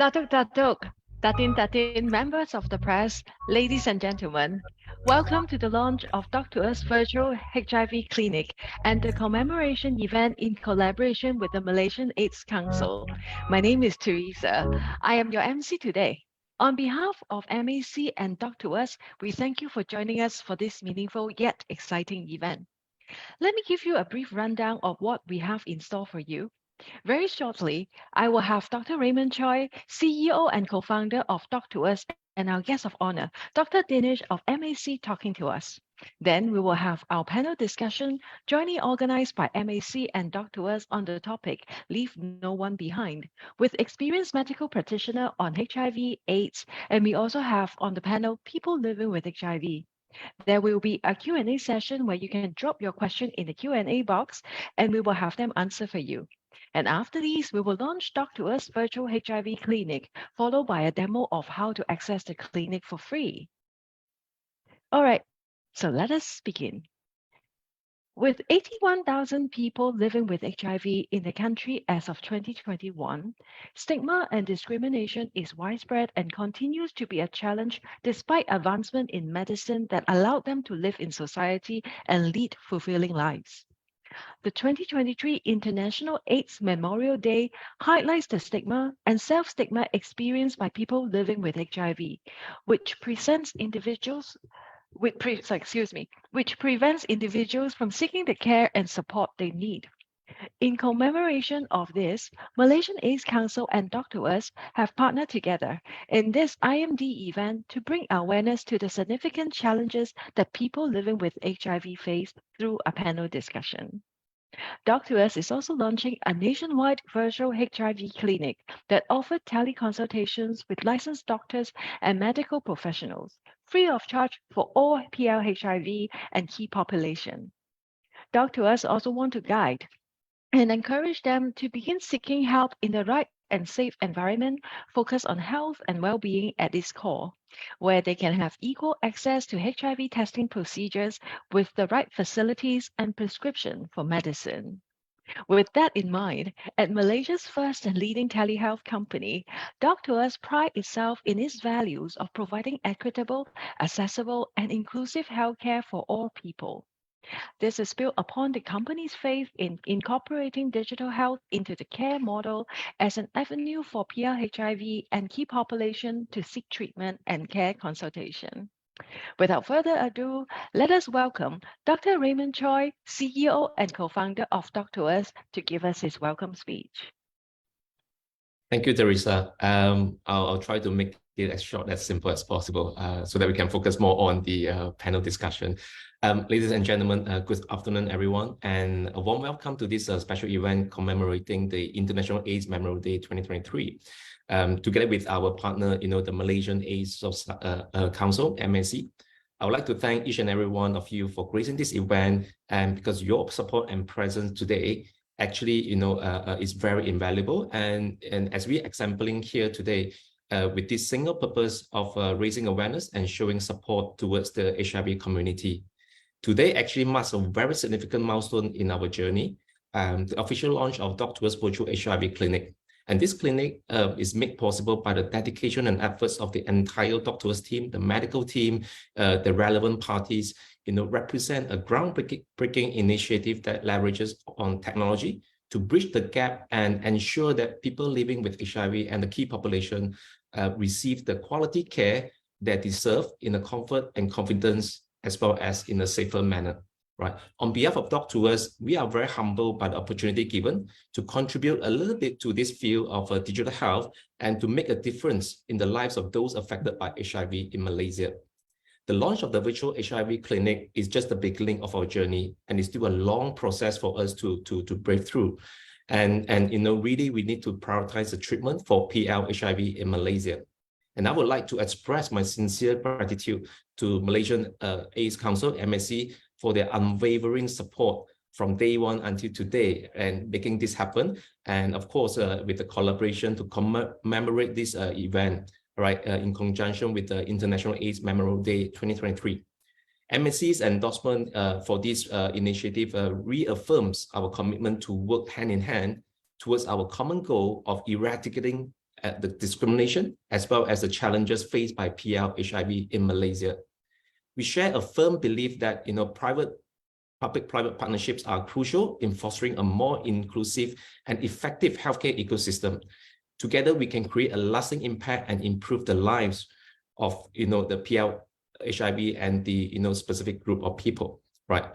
Datuk, members of the press, ladies and gentlemen, welcome to the launch of DOC2US Virtual HIV Clinic and the commemoration event in collaboration with the Malaysian AIDS Council. My name is Teresa. I am your MC today. On behalf of MAC and DOC2US, we thank you for joining us for this meaningful yet exciting event. Let me give you a brief rundown of what we have in store for you. Very shortly, I will have Dr. Raymond Choi, CEO and co-founder of DOC2US, and our guest of honor, Dr. Dinesh of MAC, talking to us. Then we will have our panel discussion, jointly organized by MAC and DOC2US on the topic, Leave No One Behind, with experienced medical practitioner on HIV, AIDS, and we also have on the panel people living with HIV. There will be a Q&A session where you can drop your question in the Q&A box, and we will have them answer for you. And after these, we will launch DOC2US Virtual HIV Clinic, followed by a demo of how to access the clinic for free. All right, so let us begin. With 81,000 people living with HIV in the country as of 2021, stigma and discrimination is widespread and continues to be a challenge despite advancement in medicine that allowed them to live in society and lead fulfilling lives. The 2023 International AIDS Memorial Day highlights the stigma and self-stigma experienced by people living with HIV, which prevents individuals from seeking the care and support they need. In commemoration of this, Malaysian AIDS Council and DOC2US have partnered together in this IMD event to bring awareness to the significant challenges that people living with HIV face through a panel discussion. DOC2US is also launching a nationwide virtual HIV clinic that offers teleconsultations with licensed doctors and medical professionals, free of charge for all PL-HIV and key population. DOC2US also want to guide and encourage them to begin seeking help in the right and safe environment, focus on health and well-being at its core, where they can have equal access to HIV testing procedures with the right facilities and prescription for medicine. With that in mind, at Malaysia's first and leading telehealth company, DOC2US prides itself in its values of providing equitable, accessible, and inclusive healthcare for all people. This is built upon the company's faith in incorporating digital health into the care model as an avenue for PL-HIV and key population to seek treatment and care consultation. Without further ado, let us welcome Dr. Raymond Choi, CEO and co-founder of DOC2US, to give us his welcome speech. Thank you, Teresa. I'll try to make it as short, as simple as possible so that we can focus more on the panel discussion. Ladies and gentlemen, good afternoon, everyone, and a warm welcome to this special event commemorating the International AIDS Memorial Day 2023. Together with our partner, the Malaysian AIDS Council, MAC, I would like to thank each and every one of you for gracing this event, and because your support and presence today actually, is very invaluable. And as we exempling here today, with this single purpose of raising awareness and showing support towards the HIV community. Today actually marks a very significant milestone in our journey, the official launch of DOC2US Virtual HIV Clinic. And this clinic is made possible by the dedication and efforts of the entire DOC2US team, the medical team, the relevant parties, represent a groundbreaking initiative that leverages on technology to bridge the gap and ensure that people living with HIV and the key population receive the quality care they deserve in a comfort and confidence, as well as in a safer manner, right? On behalf of DOC2US, we are very humbled by the opportunity given to contribute a little bit to this field of digital health and to make a difference in the lives of those affected by HIV in Malaysia. The launch of the virtual HIV clinic is just the beginning of our journey, and it's still a long process for us to break through. And really we need to prioritize the treatment for PL-HIV in Malaysia. And I would like to express my sincere gratitude to Malaysian AIDS Council, MAC, for their unwavering support from day one until today and making this happen. And of course, with the collaboration to commemorate this event, right, in conjunction with the International AIDS Memorial Day 2023. MAC's endorsement for this initiative reaffirms our commitment to work hand in hand towards our common goal of eradicating at the discrimination as well as the challenges faced by PL HIV in Malaysia. We share a firm belief that public-private partnerships are crucial in fostering a more inclusive and effective healthcare ecosystem. Together, we can create a lasting impact and improve the lives of the PL HIV and the specific group of people, right?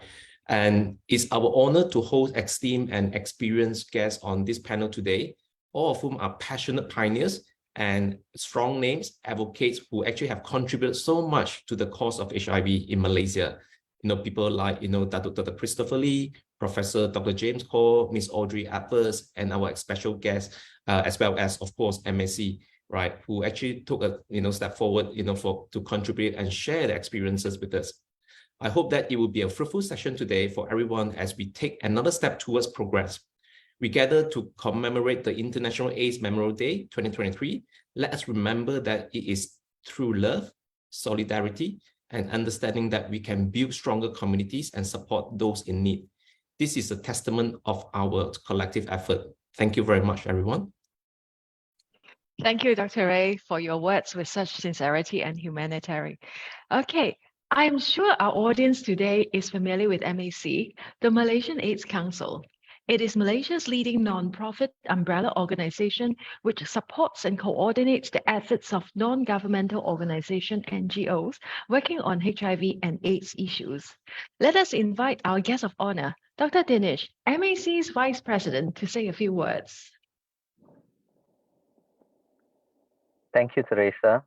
And it's our honor to host esteemed and experienced guests on this panel today, all of whom are passionate pioneers and strong names, advocates who actually have contributed so much to the cause of HIV in Malaysia. People like, Dr. Christopher Lee, Professor Dr. James Koh, Ms. Audrey Appers, and our special guests, as well as, of course, MSC, right, who actually took a step forward, to contribute and share their experiences with us. I hope that it will be a fruitful session today for everyone as we take another step towards progress. We gather to commemorate the International AIDS Memorial Day 2023. Let us remember that it is through love, solidarity, and understanding that we can build stronger communities and support those in need. This is a testament of our collective effort. Thank you very much, everyone. Thank you, Dr. Ray, for your words with such sincerity and humanitarian. Okay, I'm sure our audience today is familiar with MAC, the Malaysian AIDS Council. It is Malaysia's leading non-profit umbrella organization which supports and coordinates the efforts of non-governmental organizations, NGOs, working on HIV and AIDS issues. Let us invite our guest of honor, Dr. Dinesh, MAC's Vice President, to say a few words. Thank you, Teresa.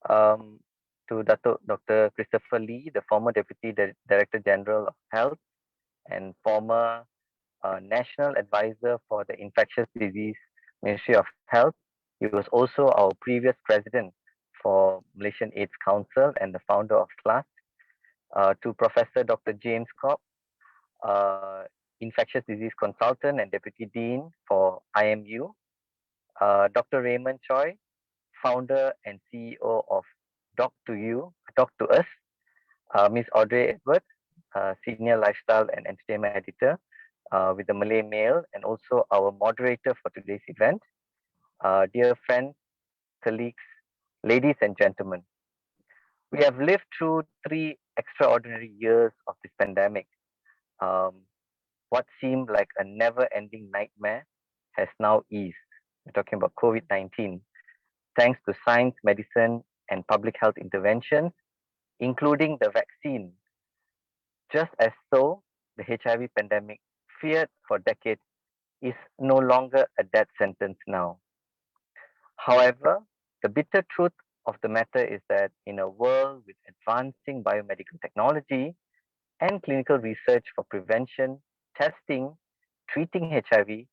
To Dr. Christopher Lee, the former Deputy Director General of Health and former National Advisor for the Infectious Disease Ministry of Health. He was also our previous President for Malaysian AIDS Council and the founder of CLAS. To Professor Dr. James Koh, Infectious Disease Consultant and Deputy Dean for IMU. Dr. Raymond Choi, founder and CEO of DOC2US, Ms. Audrey Edwards, Senior Lifestyle and Entertainment Editor with the Malay Mail, and also our moderator for today's event. Dear friends, colleagues, ladies and gentlemen, we have lived through 3 extraordinary years of this pandemic. What seemed like a never-ending nightmare has now eased. We're talking about COVID-19, thanks to science, medicine, and public health interventions, including the vaccine. Just as so, the HIV pandemic, feared for decades, is no longer a death sentence now. However, the bitter truth of the matter is that in a world with advancing biomedical technology and clinical research for prevention, testing, treating HIV,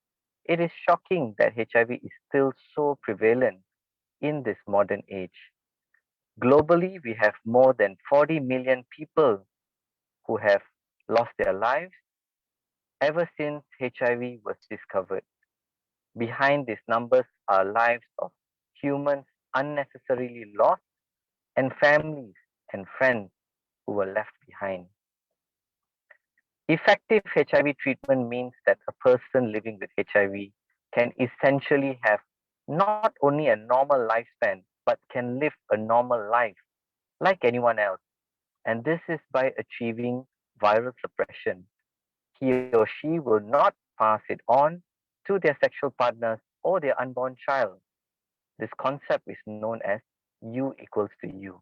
it is shocking that HIV is still so prevalent in this modern age. Globally, we have more than 40 million people who have lost their lives ever since HIV was discovered. Behind these numbers are lives of humans unnecessarily lost and families and friends who were left behind. Effective HIV treatment means that a person living with HIV can essentially have not only a normal lifespan, but can live a normal life like anyone else. And this is by achieving viral suppression. He or she will not pass it on to their sexual partners or their unborn child. This concept is known as U equals to U.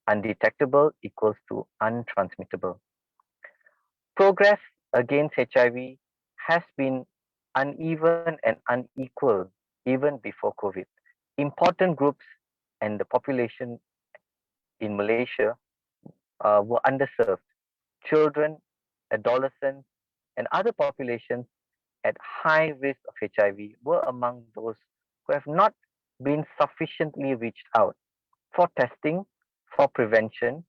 Undetectable equals to untransmittable. Progress against HIV has been uneven and unequal even before COVID. Important groups and the population in Malaysia were underserved. Children, adolescents, and other populations at high risk of HIV were among those who have not been sufficiently reached out for testing, for prevention,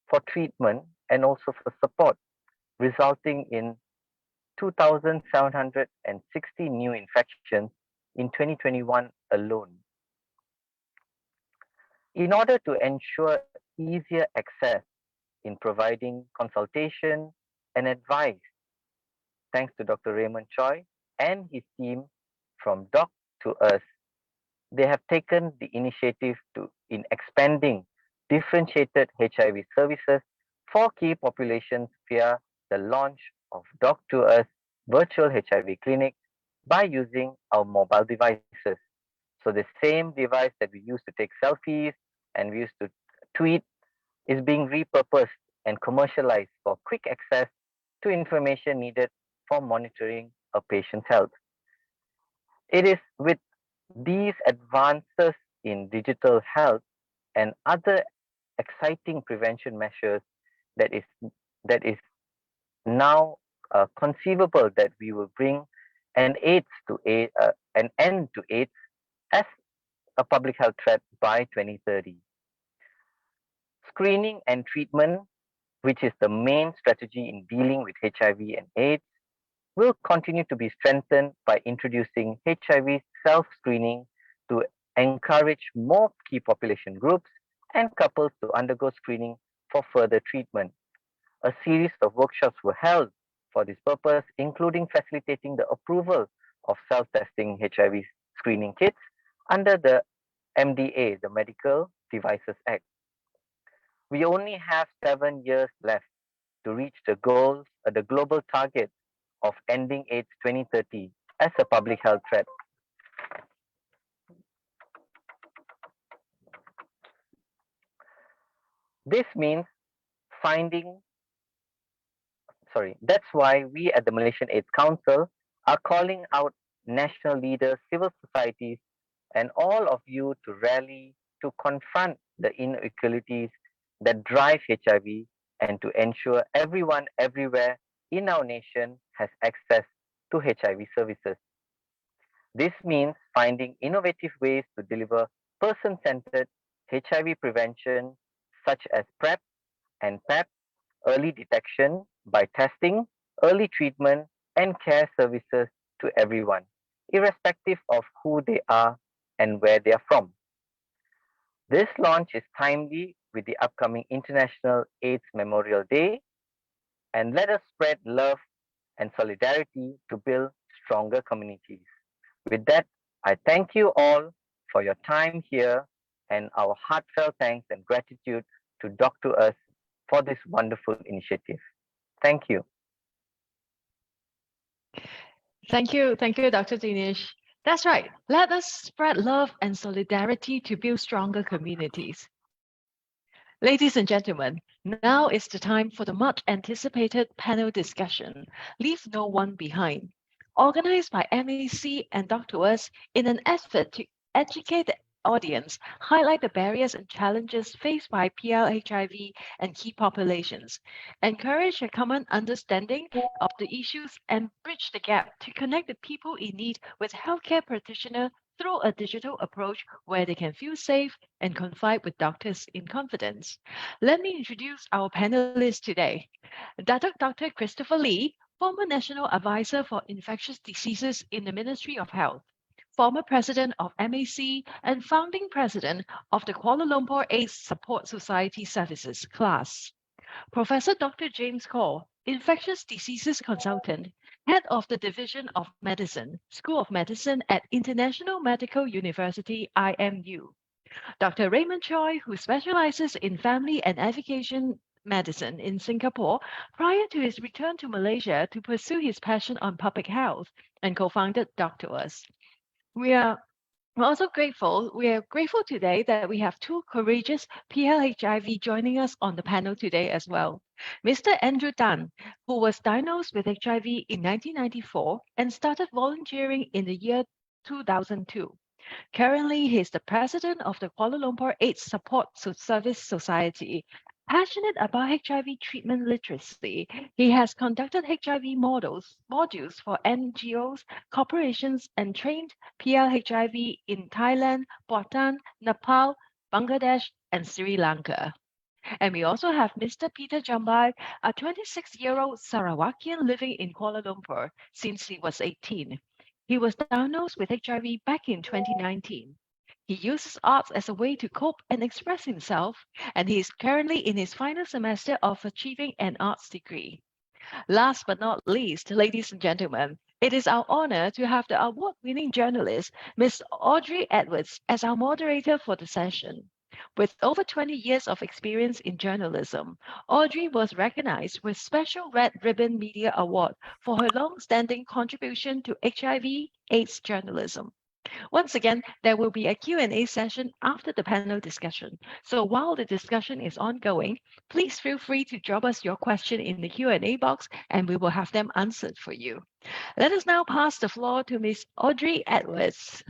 for treatment, and also for support, resulting in 2,760 new infections in 2021 alone. In order to ensure easier access in providing consultation and advice, thanks to Dr. Raymond Choi and his team, from Doc2US, they have taken the initiative in expanding differentiated HIV services for key populations via the launch of Doc2US virtual HIV clinic by using our mobile devices. So the same device that we used to take selfies and we used to tweet is being repurposed and commercialized for quick access to information needed for monitoring a patient's health. It is with these advances in digital health and other exciting prevention measures that is now conceivable that we will bring an an end to AIDS as a public health threat by 2030. Screening and treatment, which is the main strategy in dealing with HIV and AIDS, will continue to be strengthened by introducing HIV self-screening to encourage more key population groups and couples to undergo screening for further treatment. A series of workshops were held for this purpose, including facilitating the approval of self-testing HIV screening kits under the MDA, the Medical Devices Act. We only have 7 years left to reach the goals, the global target of ending AIDS 2030 as a public health threat. This means that's why we at the Malaysian AIDS Council are calling out national leaders, civil societies, and all of you to rally to confront the inequalities that drive HIV and to ensure everyone everywhere in our nation has access to HIV services. This means finding innovative ways to deliver person-centered HIV prevention, such as PrEP and PEP, early detection by testing, early treatment, and care services to everyone, irrespective of who they are and where they are from. This launch is timely with the upcoming International AIDS Memorial Day, and let us spread love and solidarity to build stronger communities. With that, I thank you all for your time here and our heartfelt thanks and gratitude to Doc2US for this wonderful initiative. Thank you. Thank you, Dr. Dinesh. That's right. Let us spread love and solidarity to build stronger communities. Ladies and gentlemen, now is the time for the much anticipated panel discussion, Leave No One Behind, organized by MAC and Doc2US in an effort to educate the audience, highlight the barriers and challenges faced by PL-HIV and key populations, encourage a common understanding of the issues, and bridge the gap to connect the people in need with healthcare practitioners through a digital approach where they can feel safe and confide with doctors in confidence. Let me introduce our panelists today. Dr. Christopher Lee, former National Advisor for Infectious Diseases in the Ministry of Health, former President of MAC and founding President of the Kuala Lumpur AIDS Support Society Services, CLAS. Professor Dr. James 𝐭𝐿, Infectious Diseases Consultant, Head of the Division of Medicine, School of Medicine at International Medical University, IMU. Dr. Raymond Choi, who specializes in family and education medicine in Singapore prior to his return to Malaysia to pursue his passion on public health, and co-founded Doc2US. We're also grateful. We are grateful today that we have two courageous PL-HIV joining us on the panel today as well. Mr. Andrew Tan, who was diagnosed with HIV in 1994 and started volunteering in the year 2002. Currently, he is the president of the Kuala Lumpur AIDS Support Service Society. Passionate about HIV treatment literacy, he has conducted HIV modules for NGOs, corporations, and trained PL-HIV in Thailand, Bhutan, Nepal, Bangladesh, and Sri Lanka. And we also have Mr. Peter Jambai, a 26-year-old Sarawakian living in Kuala Lumpur since he was 18. He was diagnosed with HIV back in 2019. He uses arts as a way to cope and express himself, and he is currently in his final semester of achieving an arts degree. Last but not least, ladies and gentlemen, It is our honor to have the award-winning journalist, Ms. Audrey Edwards, as our moderator for the session. With over 20 years of experience in journalism, Audrey was recognized with Special Red Ribbon Media Award for her long-standing contribution to HIV/AIDS journalism. Once again, there will be a Q&A session after the panel discussion. So while the discussion is ongoing, please feel free to drop us your question in the Q&A box and we will have them answered for you. Let us now pass the floor to Ms. Audrey Edwards.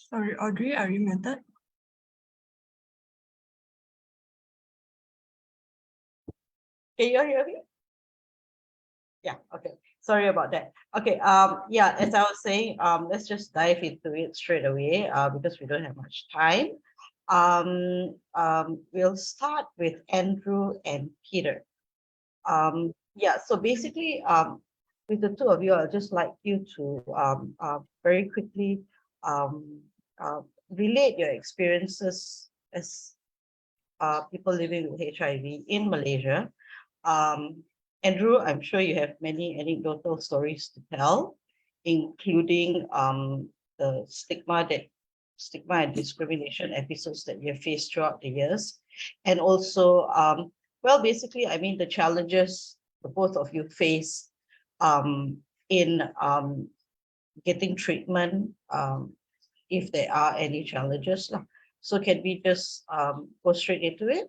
Sorry, Audrey, are you muted? Can you hear me? Yeah, okay. Sorry about that. Okay, yeah, as I was saying, let's just dive into it straight away, because we don't have much time. We'll start with Andrew and Peter. Yeah, so basically, with the two of you, I'd just like you to very quickly relate your experiences as people living with HIV in Malaysia. Andrew, I'm sure you have many anecdotal stories to tell, including the stigma and discrimination episodes that you have faced throughout the years. And also, well, basically, I mean, the challenges the both of you face in getting treatment, if there are any challenges. So can we just go straight into it?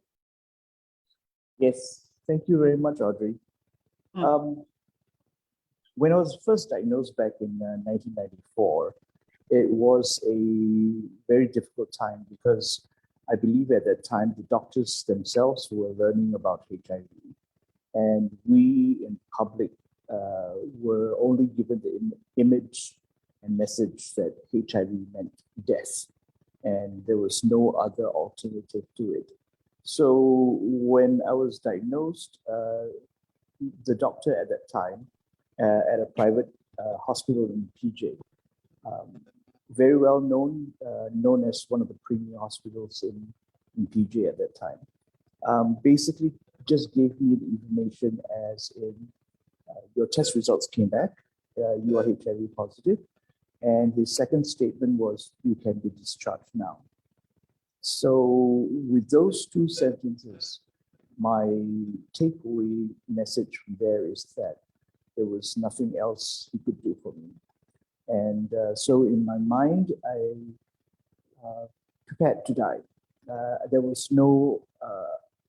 Yes, thank you very much, Audrey. When I was first diagnosed back in 1994, it was a very difficult time because I believe at that time the doctors themselves were learning about HIV, and we in public were only given the image and message that HIV meant death, and there was no other alternative to it. So when I was diagnosed, the doctor at that time at a private hospital in PJ, very well known, known as one of the premier hospitals in PJ at that time, basically just gave me the information as in your test results came back, you are HIV positive, and his second statement was you can be discharged now. So with those two sentences, my takeaway message from there is that there was nothing else he could do for me. And so in my mind, I prepared to die. There was no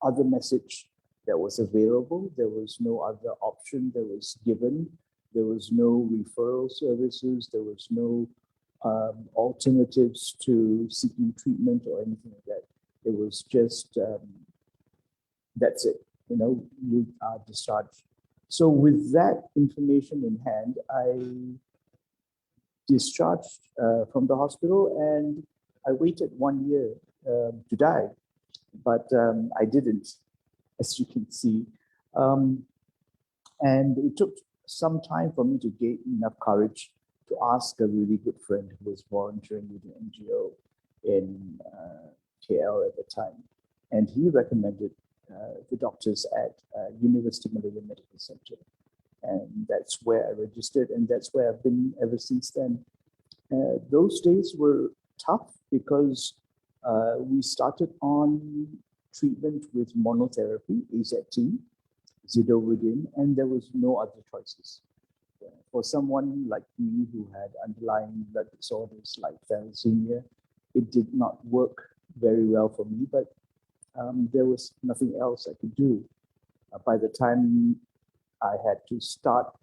other message that was available. There was no other option that was given. There was no referral services. There was no alternatives to seeking treatment or anything like that. It was just, that's it, you know, you are discharged. So with that information in hand, I discharged from the hospital and I waited 1 year to die, but I didn't, as you can see. And it took some time for me to gain enough courage to ask a really good friend who was volunteering with an NGO in KL at the time. And he recommended the doctors at University Malaya Medical Center. And that's where I registered, and that's where I've been ever since then. Those days were tough because we started on treatment with monotherapy, AZT, zidovudin, and there was no other choices. For someone like me who had underlying blood disorders like thalassemia, it did not work very well for me, but there was nothing else I could do. By the time I had to start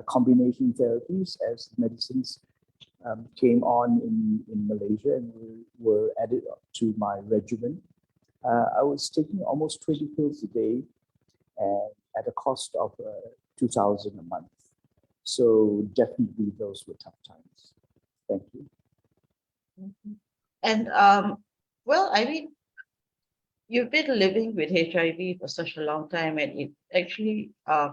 combination therapies as medicines came on in Malaysia and were added to my regimen, I was taking almost 20 pills a day and at a cost of 2,000 a month. So definitely those were tough times. Thank you. And well, I mean, you've been living with HIV for such a long time, and it actually, I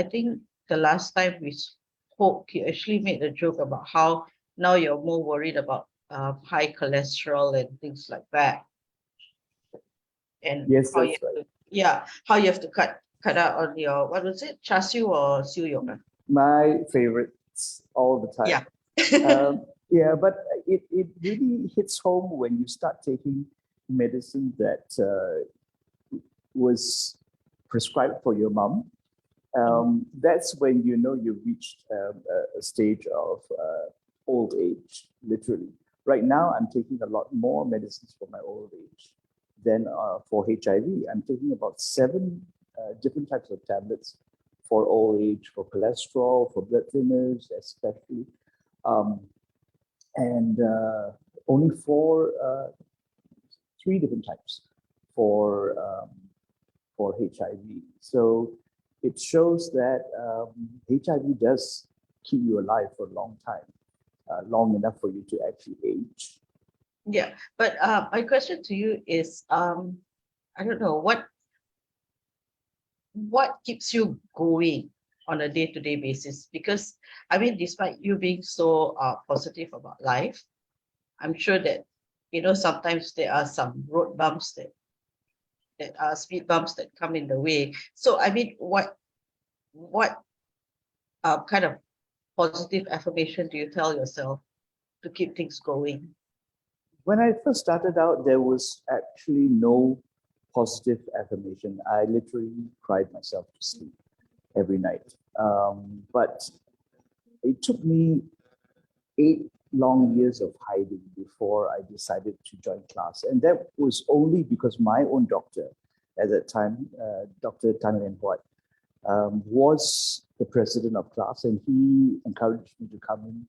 think the last time we spoke, you actually made a joke about how now you're more worried about high cholesterol and things like that, and Yes, how you that's have right. to, yeah, how you have to cut out on your, what was it, char siu or siu yok? My favorites all the time. Yeah. Yeah, but it really hits home when you start taking medicine that was prescribed for your mom. That's when you know you've reached a stage of old age, literally. Right now, I'm taking a lot more medicines for my old age than for HIV. I'm taking about 7 different types of tablets for old age, for cholesterol, for blood thinners, especially. And only 3 different types for HIV. So it shows that HIV does keep you alive for a long time, long enough for you to actually age. Yeah, but my question to you is, I don't know, what keeps you going on a day-to-day basis? Because I mean, despite you being so positive about life, I'm sure that, you know, sometimes there are some road bumps that are speed bumps that come in the way. So I mean, what kind of positive affirmation do you tell yourself to keep things going? When I first started out, there was actually no positive affirmation. I literally cried myself to sleep every night. But it took me 8 long years of hiding before I decided to join class. And that was only because my own doctor at that time, Dr. Tan Lien Huat, was the president of class, and he encouraged me to come in,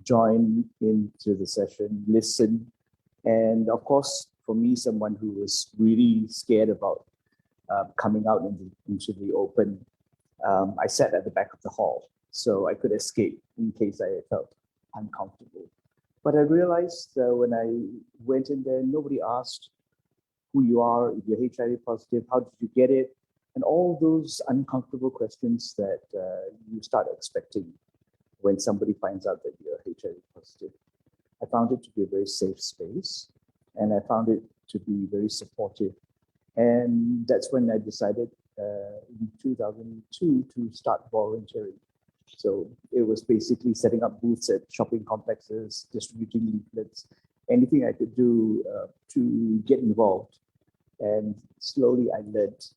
join into the session, listen. And of course, for me, someone who was really scared about coming out into the open, I sat at the back of the hall so I could escape in case I felt uncomfortable. But I realized when I went in there, nobody asked who you are, if you're HIV positive, how did you get it, and all those uncomfortable questions that you start expecting when somebody finds out that you're HIV positive. I found it to be a very safe space, and I found it to be very supportive. And that's when I decided in 2002 to start volunteering. So it was basically setting up booths at shopping complexes, distributing leaflets, anything I could do to get involved. And slowly I learned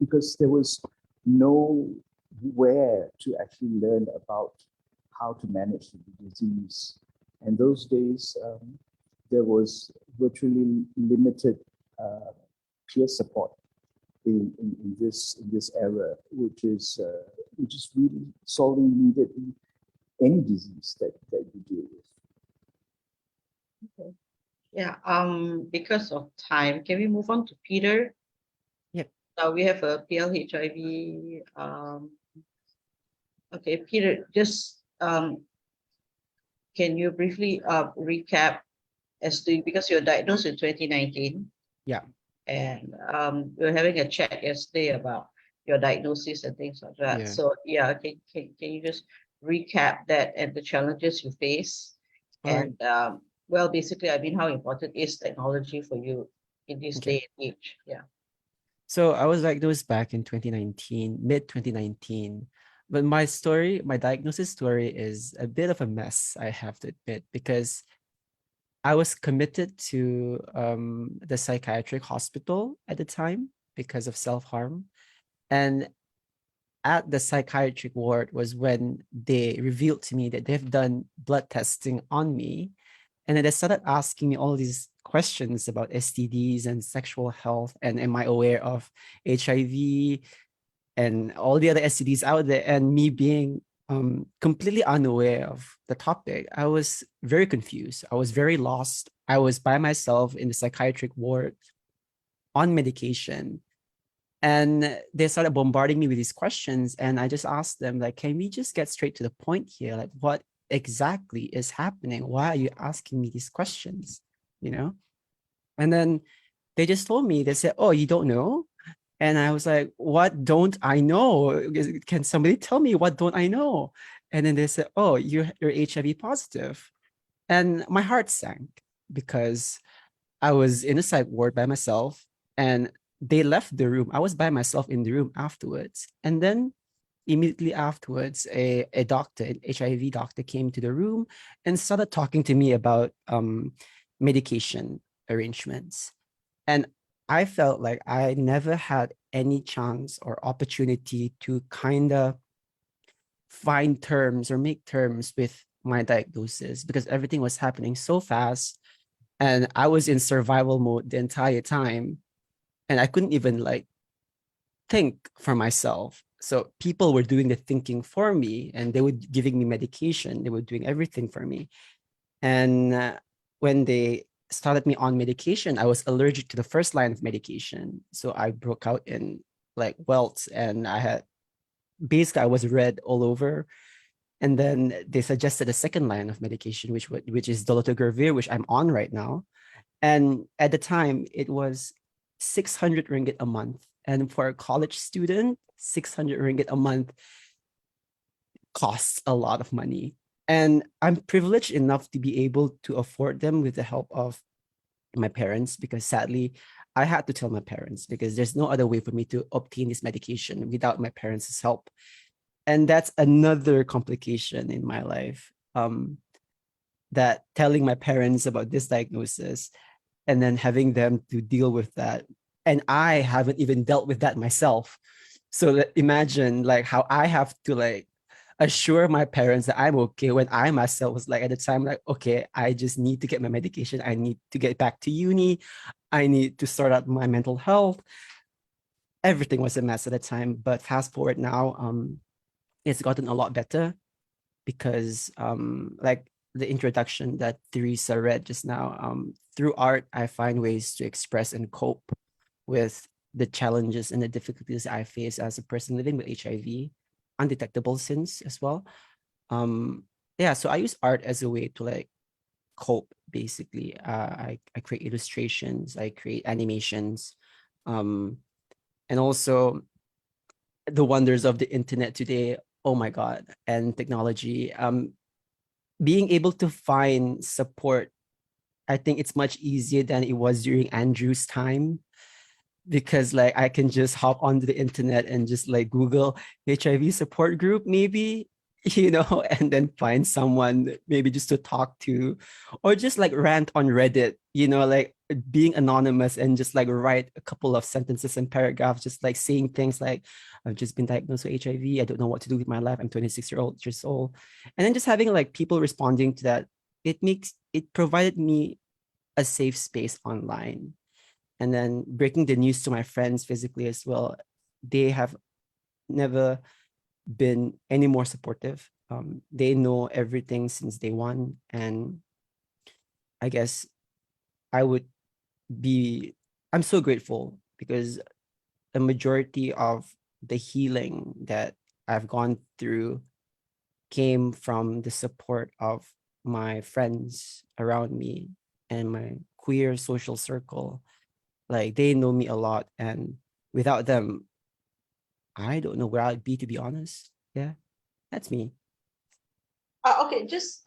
because there was nowhere to actually learn about how to manage the disease. And those days, there was virtually limited peer support in this era, which is really sorely needed in any disease that you deal with. Okay. Yeah. Because of time, can we move on to Peter? Yep. Now we have a PLHIV. Okay, Peter, just can you briefly recap as to, because you were diagnosed in 2019? Yeah. And we were having a chat yesterday about your diagnosis and things like that. Yeah. So yeah, can you just recap that and the challenges you face? Alright. And well, basically, I mean, how important is technology for you in this Okay. day and age? Yeah. So I was diagnosed back in 2019, mid 2019. But my diagnosis story is a bit of a mess, I have to admit, because I was committed to the psychiatric hospital at the time because of self-harm. And at the psychiatric ward was when they revealed to me that they've done blood testing on me. And then they started asking me all these questions about STDs and sexual health. And am I aware of HIV and all the other STDs out there? And me being completely unaware of the topic, I was very confused. I was very lost. I was by myself in the psychiatric ward on medication. And they started bombarding me with these questions. And I just asked them, like, can we just get straight to the point here? Like, what exactly is happening? Why are you asking me these questions? You know? And then they just told me, they said, "Oh, you don't know?" And I was like, "What don't I know? Can somebody tell me what don't I know?" And then they said, "Oh, you're HIV positive." And my heart sank because I was in a psych ward by myself and they left the room. I was by myself in the room afterwards. And then immediately afterwards, a doctor, an HIV doctor, came to the room and started talking to me about medication arrangements. And I felt like I never had any chance or opportunity to kind of find terms or make terms with my diagnosis because everything was happening so fast and I was in survival mode the entire time and I couldn't even like think for myself. So people were doing the thinking for me and they were giving me medication. They were doing everything for me. And when they started me on medication, I was allergic to the first line of medication. So I broke out in like welts and I was red all over. And then they suggested a second line of medication, which is dolutegravir, which I'm on right now. And at the time, it was 600 ringgit a month. And for a college student, 600 ringgit a month costs a lot of money. And I'm privileged enough to be able to afford them with the help of my parents, because sadly, I had to tell my parents because there's no other way for me to obtain this medication without my parents' help. And that's another complication in my life, that telling my parents about this diagnosis and then having them to deal with that. And I haven't even dealt with that myself. So imagine like how I have to like assure my parents that I'm okay when I myself was like at the time, like, okay, I just need to get my medication. I need to get back to uni. I need to sort out my mental health. Everything was a mess at the time, but fast forward now, it's gotten a lot better because like the introduction that Teresa read just now, through art, I find ways to express and cope with the challenges and the difficulties I face as a person living with HIV, undetectable sins as well. Yeah, so I use art as a way to like cope basically. I create illustrations, I create animations, and also the wonders of the internet today. Oh my God, and technology. Being able to find support, I think it's much easier than it was during Andrew's time, because like I can just hop onto the internet and just like Google HIV support group, maybe, and then find someone maybe just to talk to, or just like rant on Reddit, like being anonymous and just like write a couple of sentences and paragraphs, just like saying things like, I've just been diagnosed with HIV. I don't know what to do with my life. I'm 26 years old. And then just having like people responding to that, it provided me a safe space online. And then breaking the news to my friends physically as well, they have never been any more supportive. They know everything since day one. And I guess I'm so grateful because a majority of the healing that I've gone through came from the support of my friends around me and my queer social circle. Like they know me a lot, and without them, I don't know where I'd be, to be honest. Yeah, that's me. Okay, just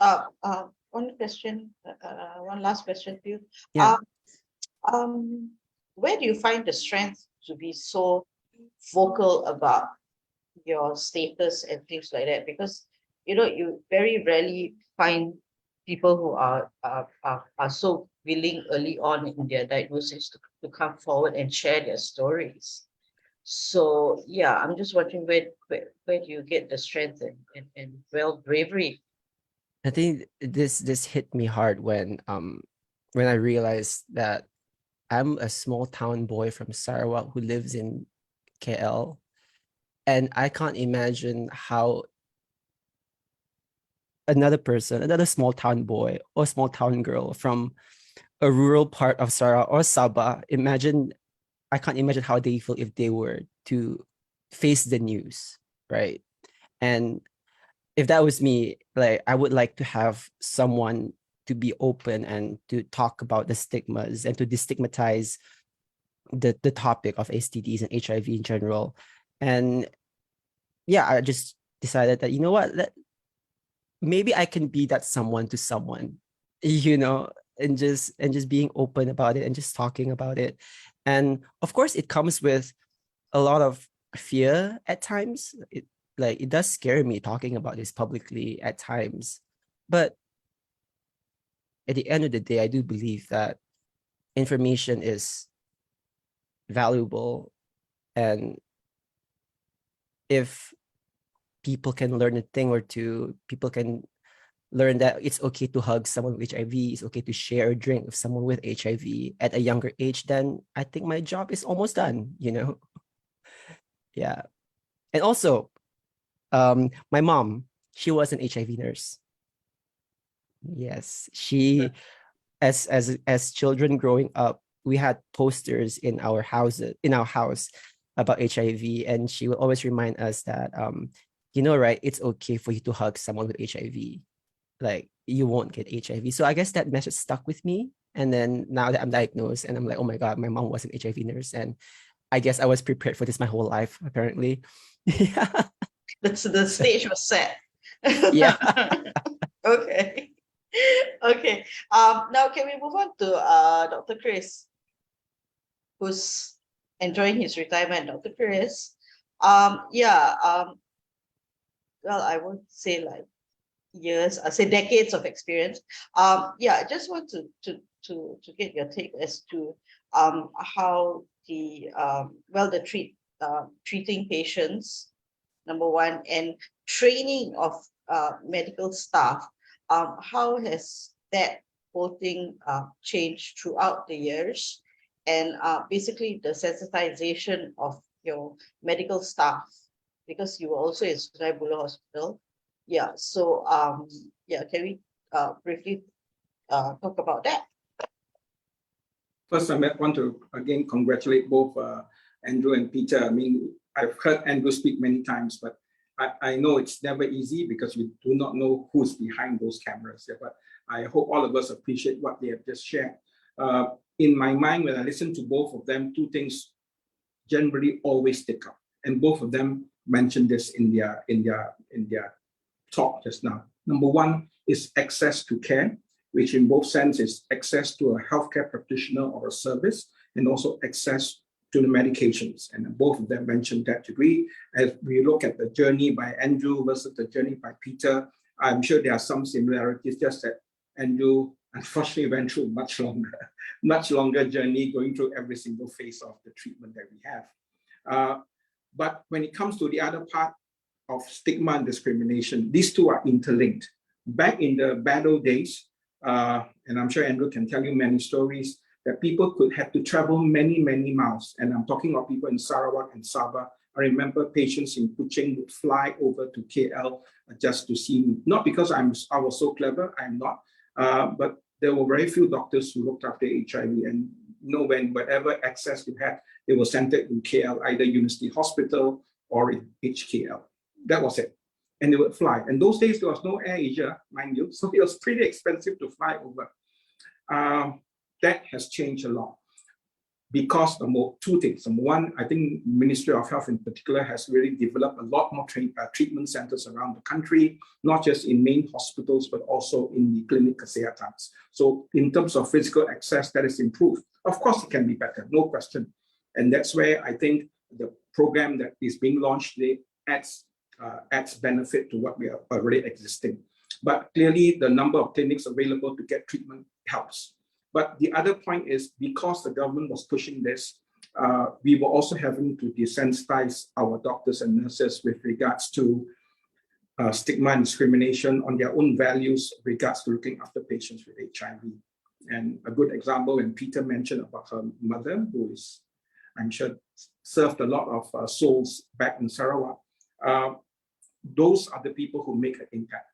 one question, one last question to you. Yeah. Where do you find the strength to be so vocal about your status and things like that? Because you very rarely find people who are so willing early on in their diagnosis to come forward and share their stories. So yeah, I'm just wondering where do you get the strength and bravery? I think this hit me hard when I realized that I'm a small town boy from Sarawak who lives in KL, and I can't imagine how another small town boy or small town girl from a rural part of Sarawak or Sabah, I can't imagine how they feel if they were to face the news, right? And if that was me, like I would like to have someone to be open and to talk about the stigmas and to destigmatize the topic of STDs and HIV in general. And yeah, I just decided that, you know what, maybe I can be that someone to someone, you know, and just being open about it and just talking about it. And of course, it comes with a lot of fear at times. It does scare me talking about this publicly at times. But at the end of the day, I do believe that information is valuable. And if people can learn a thing or two, people can learn that it's okay to hug someone with HIV, it's okay to share a drink with someone with HIV at a younger age, then I think my job is almost done, you know? Yeah. And also, my mom, she was an HIV nurse. Yes, she, as children growing up, we had posters in our house about HIV, and she would always remind us that, you know, right, it's okay for you to hug someone with HIV. Like, you won't get HIV. So I guess that message stuck with me. And then now that I'm diagnosed, and I'm like, oh my God, my mom was an HIV nurse, and I guess I was prepared for this my whole life, apparently. Yeah. The stage was set. Yeah. Okay. Okay. Now can we move on to Dr. Chris, who's enjoying his retirement? Dr. Chris. Well, I won't say like years, I say decades of experience. Yeah, I just want to get your take as to how treating patients, number one, and training of medical staff. How has that whole thing changed throughout the years, and basically the sensitization of your medical staff, because you were also in Sungai Buloh Hospital. Yeah, so can we briefly talk about that? First, I want to again congratulate both Andrew and Peter. I mean, I've heard Andrew speak many times, but I know it's never easy because we do not know who's behind those cameras. Yeah, but I hope all of us appreciate what they have just shared. In my mind, when I listen to both of them, two things generally always stick up, and both of them mentioned this in their talk just now. Number one is access to care, which in both sense is access to a healthcare practitioner or a service, and also access to the medications. And both of them mentioned that degree. As we look at the journey by Andrew versus the journey by Peter, I'm sure there are some similarities, just that Andrew unfortunately went through much longer journey, going through every single phase of the treatment that we have. But when it comes to the other part of stigma and discrimination, these two are interlinked. Back in the bad old days, and I'm sure Andrew can tell you many stories, that people could have to travel many, many miles. And I'm talking of people in Sarawak and Sabah. I remember patients in Kuching would fly over to KL just to see me. Not because I was so clever, I'm not, but there were very few doctors who looked after HIV. And you know, whatever access you had, they were centered in KL, either University Hospital or in HKL. That was it. And they would fly. And those days, there was no Air Asia, mind you, so it was pretty expensive to fly over. That has changed a lot because of two things. Number one, I think Ministry of Health in particular has really developed a lot more treatment centers around the country, not just in main hospitals, but also in the clinic kesehatans. So in terms of physical access, that is improved. Of course, it can be better, no question. And that's where I think the program that is being launched today adds benefit to what we are already existing. But clearly, the number of clinics available to get treatment helps. But the other point is, because the government was pushing this, we were also having to desensitize our doctors and nurses with regards to stigma and discrimination on their own values regards to looking after patients with HIV. And a good example, when Peter mentioned about her mother, who is, I'm sure, served a lot of souls back in Sarawak, those are the people who make an impact.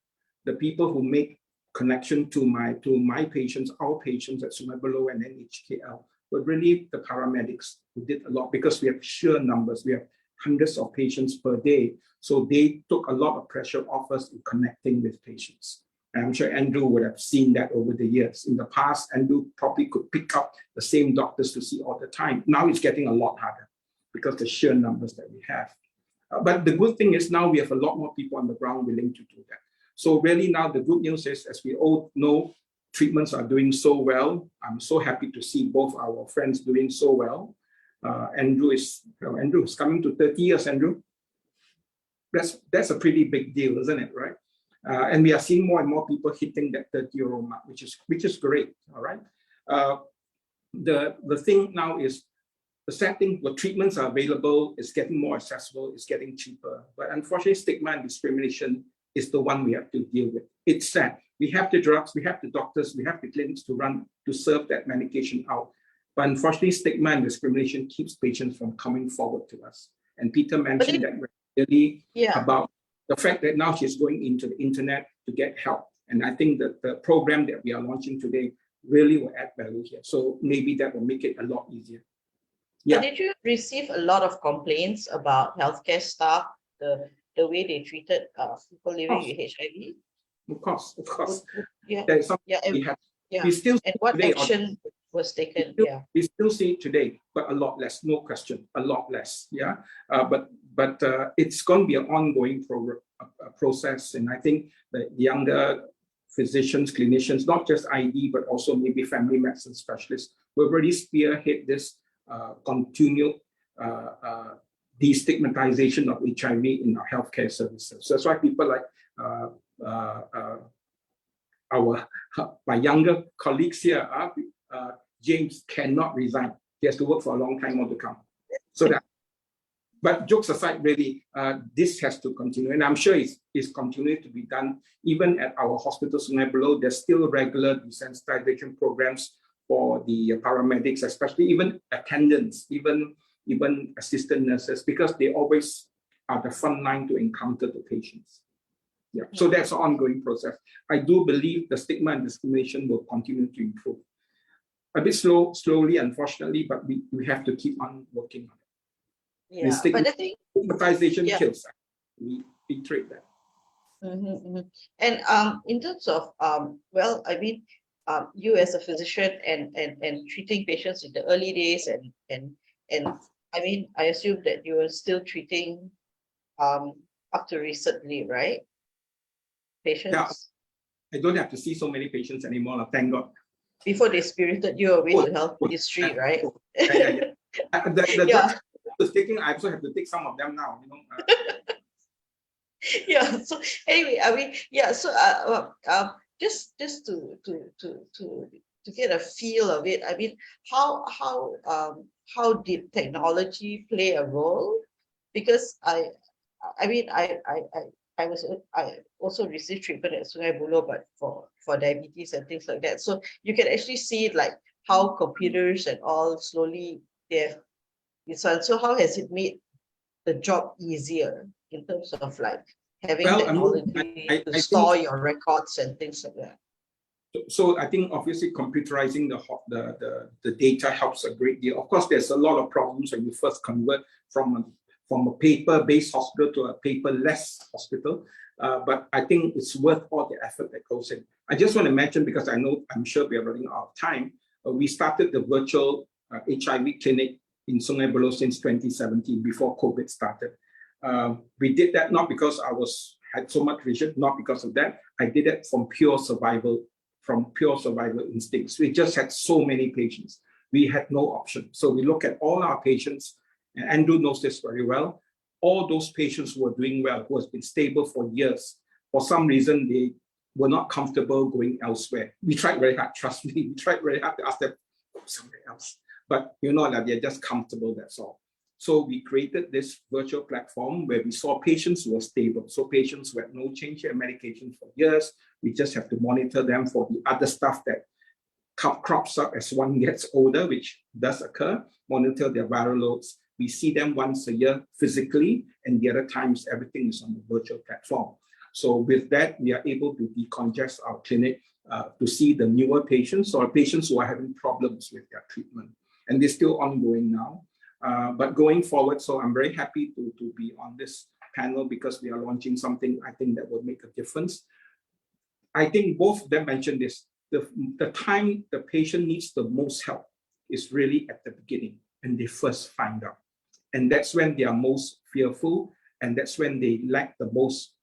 The people who make connection to my patients, our patients at Sungai Buloh and NHKL, were really the paramedics who did a lot, because we have sheer numbers. We have hundreds of patients per day. So they took a lot of pressure off us in connecting with patients. And I'm sure Andrew would have seen that over the years. In the past, Andrew probably could pick up the same doctors to see all the time. Now it's getting a lot harder because the sheer numbers that we have. But the good thing is now we have a lot more people on the ground willing to do that. So really now the good news is, as we all know, treatments are doing so well. I'm so happy to see both our friends doing so well. Andrew is coming to 30 years, Andrew. That's a pretty big deal, isn't it, right? And we are seeing more and more people hitting that 30-year-old mark, which is great, all right? The thing now is, the sad thing, the treatments are available, it's getting more accessible, it's getting cheaper. But unfortunately, stigma and discrimination is the one we have to deal with. It's sad. We have the drugs, we have the doctors, we have the clinics to run to serve that medication out. But unfortunately, stigma and discrimination keeps patients from coming forward to us. And Peter mentioned that really about the fact that now she's going into the internet to get help. And I think that the program that we are launching today really will add value here. So maybe that will make it a lot easier. Yeah. Did you receive a lot of complaints about healthcare staff, the way they treated people living with HIV? Of course. Yeah. There is something we have. We still and what action was taken? We still see it today, but a lot less, no question, a lot less. Yeah. But it's going to be an ongoing process. And I think the younger physicians, clinicians, not just ID, but also maybe family medicine specialists, will already spearhead this continual destigmatization of HIV in our healthcare services. So that's why people like my younger colleagues here, James cannot resign. He has to work for a long time on to come. So that, but jokes aside, really, this has to continue, and I'm sure it's continuing to be done. Even at our hospitals below, there's still regular desensitization programs for the paramedics, especially even attendants, even assistant nurses, because they always are the front line to encounter the patients. Yeah, so that's an ongoing process. I do believe the stigma and discrimination will continue to improve. A bit slowly, unfortunately, but we have to keep on working on it. Yeah, but I think stigmatization kills. We reiterate that. And in terms of well, I mean, you as a physician and treating patients in the early days, and I mean, I assume that you are still treating up to recently, right? Patients. Yeah, I don't have to see so many patients anymore, thank God. Before they spirited you away to health ministry, right? The drugs I was taking, I also have to take some of them now, you know. Yeah. So anyway, I mean, yeah. So just to get a feel of it, I mean, how did technology play a role? Because I also received treatment at Sungai Buloh, but for diabetes and things like that. So you can actually see like how computers and all slowly they've this one. So how has it made the job easier in terms of like having technology to store your records and things like that? So I think obviously computerizing the data helps a great deal. Of course, there's a lot of problems when you first convert from a paper-based hospital to a paperless hospital. But I think it's worth all the effort that goes in. I just want to mention, because I'm sure we are running out of time, we started the virtual HIV clinic in Sungai Buloh since 2017, before COVID started. We did that not because I had so much vision, not because of that. I did it from pure survival instincts. We just had so many patients. We had no option. So we look at all our patients, and Andrew knows this very well. All those patients who are doing well, who has been stable for years, for some reason they were not comfortable going elsewhere. We tried very hard, trust me. We tried very hard to ask them go somewhere else. But you know that they're just comfortable, that's all. So we created this virtual platform where we saw patients who were stable. So patients who had no change in medication for years. We just have to monitor them for the other stuff that crops up as one gets older, which does occur, monitor their viral loads. We see them once a year physically, and the other times everything is on the virtual platform. So with that, we are able to decongest our clinic to see the newer patients or patients who are having problems with their treatment. And they're still ongoing now. But going forward, so I'm very happy to be on this panel because we are launching something I think that will make a difference. I think both of them mentioned this. The time the patient needs the most help is really at the beginning, when they first find out. And that's when they are most fearful, and that's when they lack the most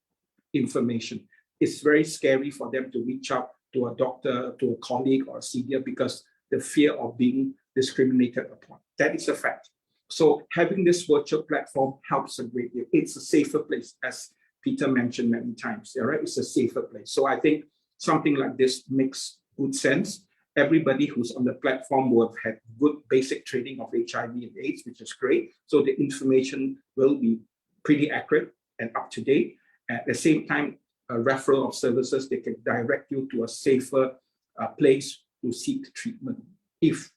information. It's very scary for them to reach out to a doctor, to a colleague or a senior, because the fear of being discriminated upon. That is a fact. So having this virtual platform helps a great deal. It's a safer place, as Peter mentioned many times, right? It's a safer place. So I think something like this makes good sense. Everybody who's on the platform will have had good basic training of HIV and AIDS, which is great. So the information will be pretty accurate and up to date. At the same time, a referral of services, they can direct you to a safer place to seek treatment. If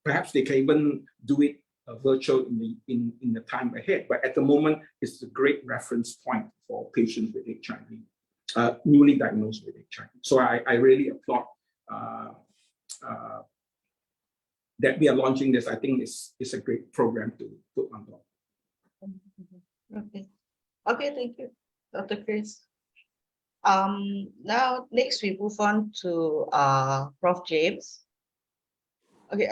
perhaps they can even do it virtual in the time ahead. But at the moment, it's a great reference point for patients with HIV, newly diagnosed with HIV. So I really applaud that we are launching this. I think it's a great program to put on board. Okay, thank you, Dr. Chris. Now next we move on to Prof. James. Okay,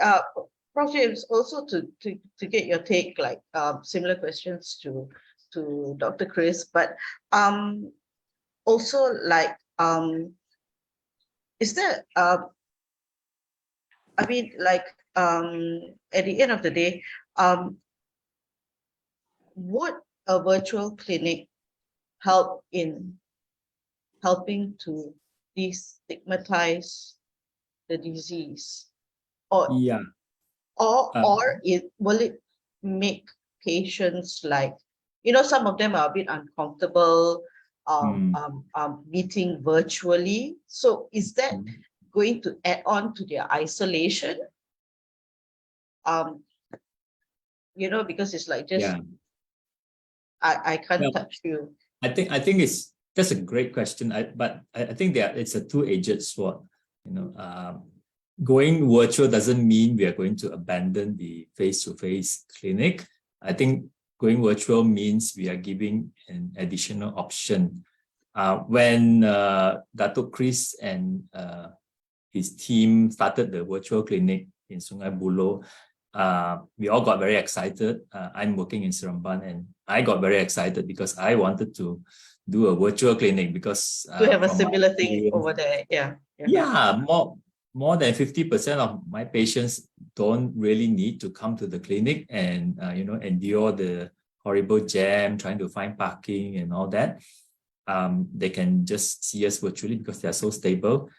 Prof. James, also to get your take, like similar questions to Dr. Chris, but also like is there I mean, like at the end of the day, would a virtual clinic help in helping to destigmatize the disease, or Yeah. or will it make patients, like, you know, some of them are a bit uncomfortable meeting virtually, so is that going to add on to their isolation? You know, because it's like just I can't touch you. I think that's a great question. But I think it's a two-edged sword. You know, going virtual doesn't mean we are going to abandon the face-to-face clinic. I think going virtual means we are giving an additional option. When Dr. Chris and his team started the virtual clinic in Sungai Buloh, we all got very excited. I'm working in Seremban, and I got very excited because I wanted to do a virtual clinic because to have a similar thing over there. Yeah, more than 50% of my patients don't really need to come to the clinic and you know, endure the horrible jam trying to find parking and all that. They can just see us virtually because they are so stable.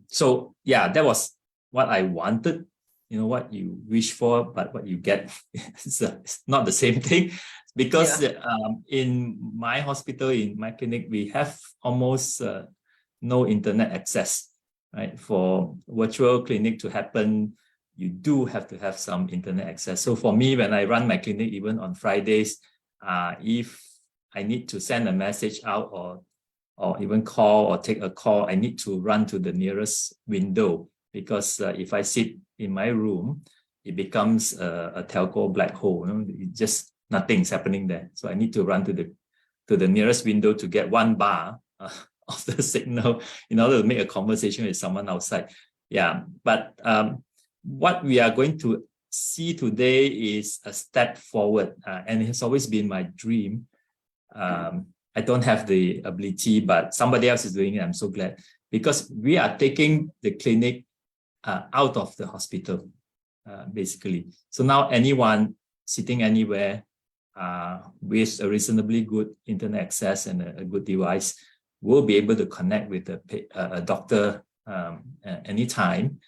So yeah, that was what I wanted. You know, what you wish for, but what you get it's not the same thing, because in my hospital, in my clinic, we have almost no internet access, right? For virtual clinic to happen, you do have to have some internet access. So for me, when I run my clinic, even on Fridays, if I need to send a message out or even call or take a call, I need to run to the nearest window, because if I sit in my room, it becomes a telco black hole. You know, just nothing's happening there. So I need to run to the nearest window to get one bar of the signal in order to make a conversation with someone outside. Yeah, but what we are going to see today is a step forward, and it has always been my dream. I don't have the ability, but somebody else is doing it. I'm so glad, because we are taking the clinic out of the hospital, basically. So now anyone sitting anywhere with a reasonably good internet access and a good device will be able to connect with a doctor anytime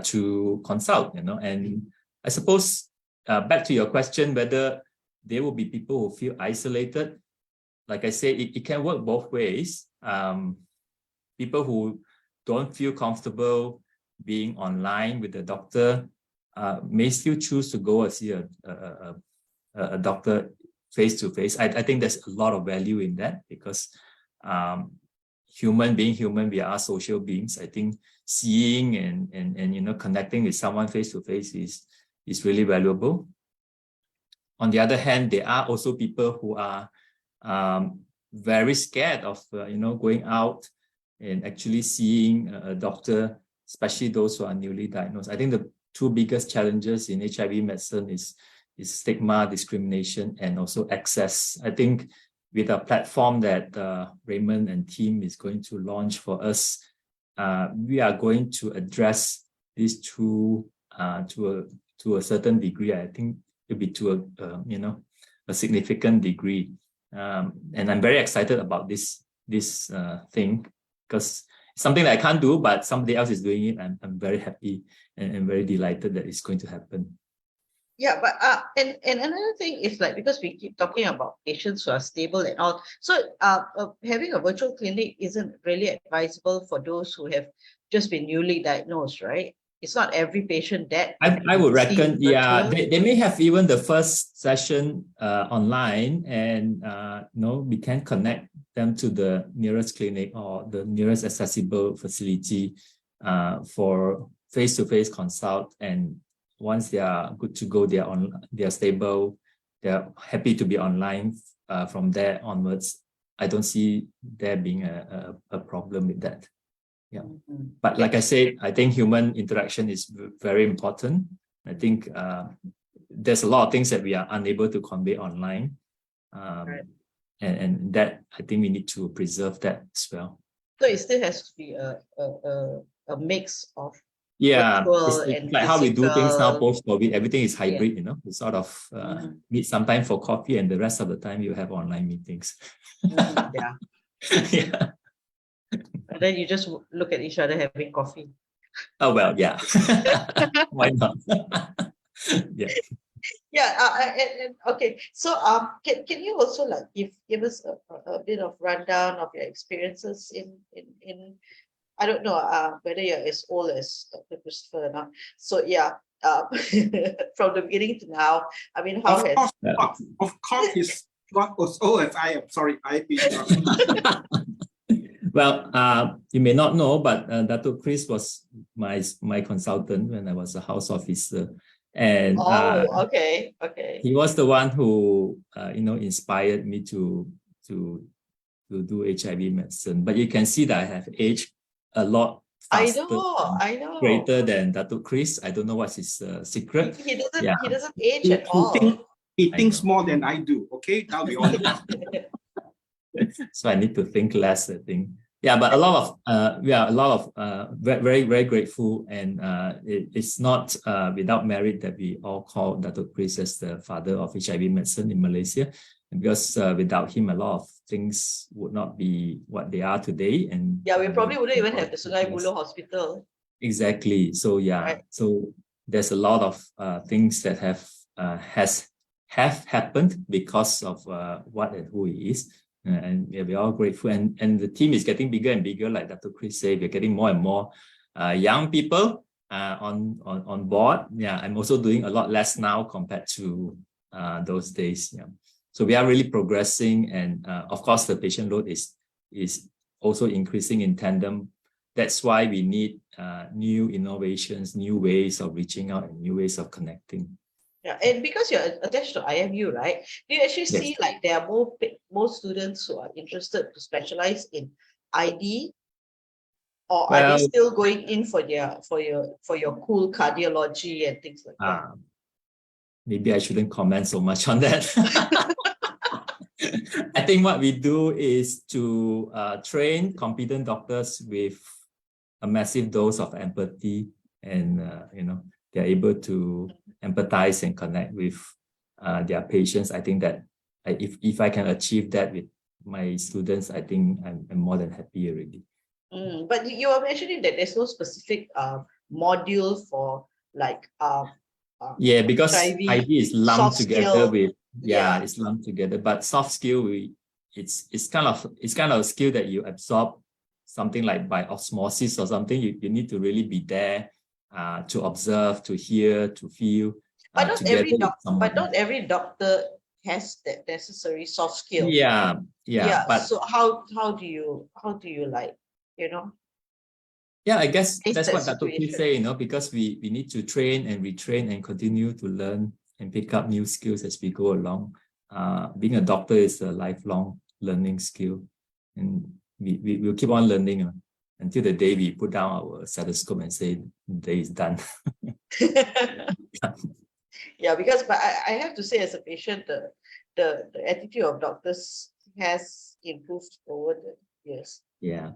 to consult, you know. And I suppose back to your question, whether there will be people who feel isolated. Like I say, it can work both ways. People who don't feel comfortable being online with the doctor may still choose to go and see a doctor face to face. I think there's a lot of value in that, because being human, we are social beings. I think seeing and you know, connecting with someone face to face is really valuable. On the other hand, there are also people who are very scared of you know, going out in actually seeing a doctor, especially those who are newly diagnosed. I think the two biggest challenges in HIV medicine is stigma, discrimination, and also access. I think with a platform that Raymond and team is going to launch for us, we are going to address these two to a certain degree. I think it'll be to a significant degree, and I'm very excited about this thing, because it's something that I can't do, but somebody else is doing it. I'm very happy and very delighted that it's going to happen. Yeah, but and another thing is, like, because we keep talking about patients who are stable and all, so having a virtual clinic isn't really advisable for those who have just been newly diagnosed, right? It's not every patient that I would reckon, yeah, virtual. they may have even the first session online, and we can connect them to the nearest clinic or the nearest accessible facility for face-to-face consult. And once they are good to go, they are stable, they're happy to be online. From there onwards, I don't see there being a problem with that. Yeah, but like I said, I think human interaction is very important. I think there's a lot of things that we are unable to convey online, Right. and that I think we need to preserve that as well. So it still has to be a mix of virtual and it's like how we do things now physical. post-COVID. Everything is hybrid, you sort of meet sometime for coffee, and the rest of the time you have online meetings. Yeah. Yeah. And then you just look at each other having coffee. Oh well, yeah. Why not? Yeah. Yeah. Okay. So can you also give us a bit of rundown of your experiences in I don't know whether you're as old as Dr. Christopher or not. So yeah, from the beginning to now, I mean, how Of course, he's not as old as I am. Sorry, I've been. Well, you may not know, but Dr. Chris was my consultant when I was a house officer, and okay. he was the one who inspired me to do HIV medicine. But you can see that I have aged a lot faster. I know. Greater than Dr. Chris. I don't know what's his secret. He doesn't. Yeah. He doesn't age at all. He thinks more than I do. Okay, now we all know. So I need to think less, I think. Yeah, but a lot of very, very grateful, and it's not without merit that we all call Dr. Chris as the father of HIV medicine in Malaysia, because without him, a lot of things would not be what they are today. And yeah, we probably wouldn't even have the Sungai Buloh Hospital. Exactly. So yeah, right. So there's a lot of things that have happened because of what and who he is. And we're all grateful, and the team is getting bigger and bigger. Like Dr. Chris said, we're getting more and more young people on board. Yeah, I'm also doing a lot less now compared to those days. Yeah, so we are really progressing, and of course the patient load is also increasing in tandem. That's why we need new innovations, new ways of reaching out, and new ways of connecting. Yeah, and because you're attached to IMU, right? Do you actually see like there are more students who are interested to specialize in ID, or are they still going in for your cool cardiology and things like that? Maybe I shouldn't comment so much on that. I think what we do is to train competent doctors with a massive dose of empathy, and they're able to empathize and connect with their patients. I think that if I can achieve that with my students, I think I'm more than happy already. But you are mentioning that there's no specific module for like yeah, because HIV, ID is lumped together skill. with it's lumped together. But soft skill, it's kind of a skill that you absorb, something like by osmosis or something. You need to really be there to observe, to hear, to feel. But not every doctor has that necessary soft skill. Yeah. But so how do you like, Yeah, I guess that's what Dr. P say, because we need to train and retrain and continue to learn and pick up new skills as we go along. Being a doctor is a lifelong learning skill, and we'll keep on learning. until the day we put down our stethoscope and say the day is done. Yeah, because but I have to say, as a patient, the attitude of doctors has improved over the years. Yeah.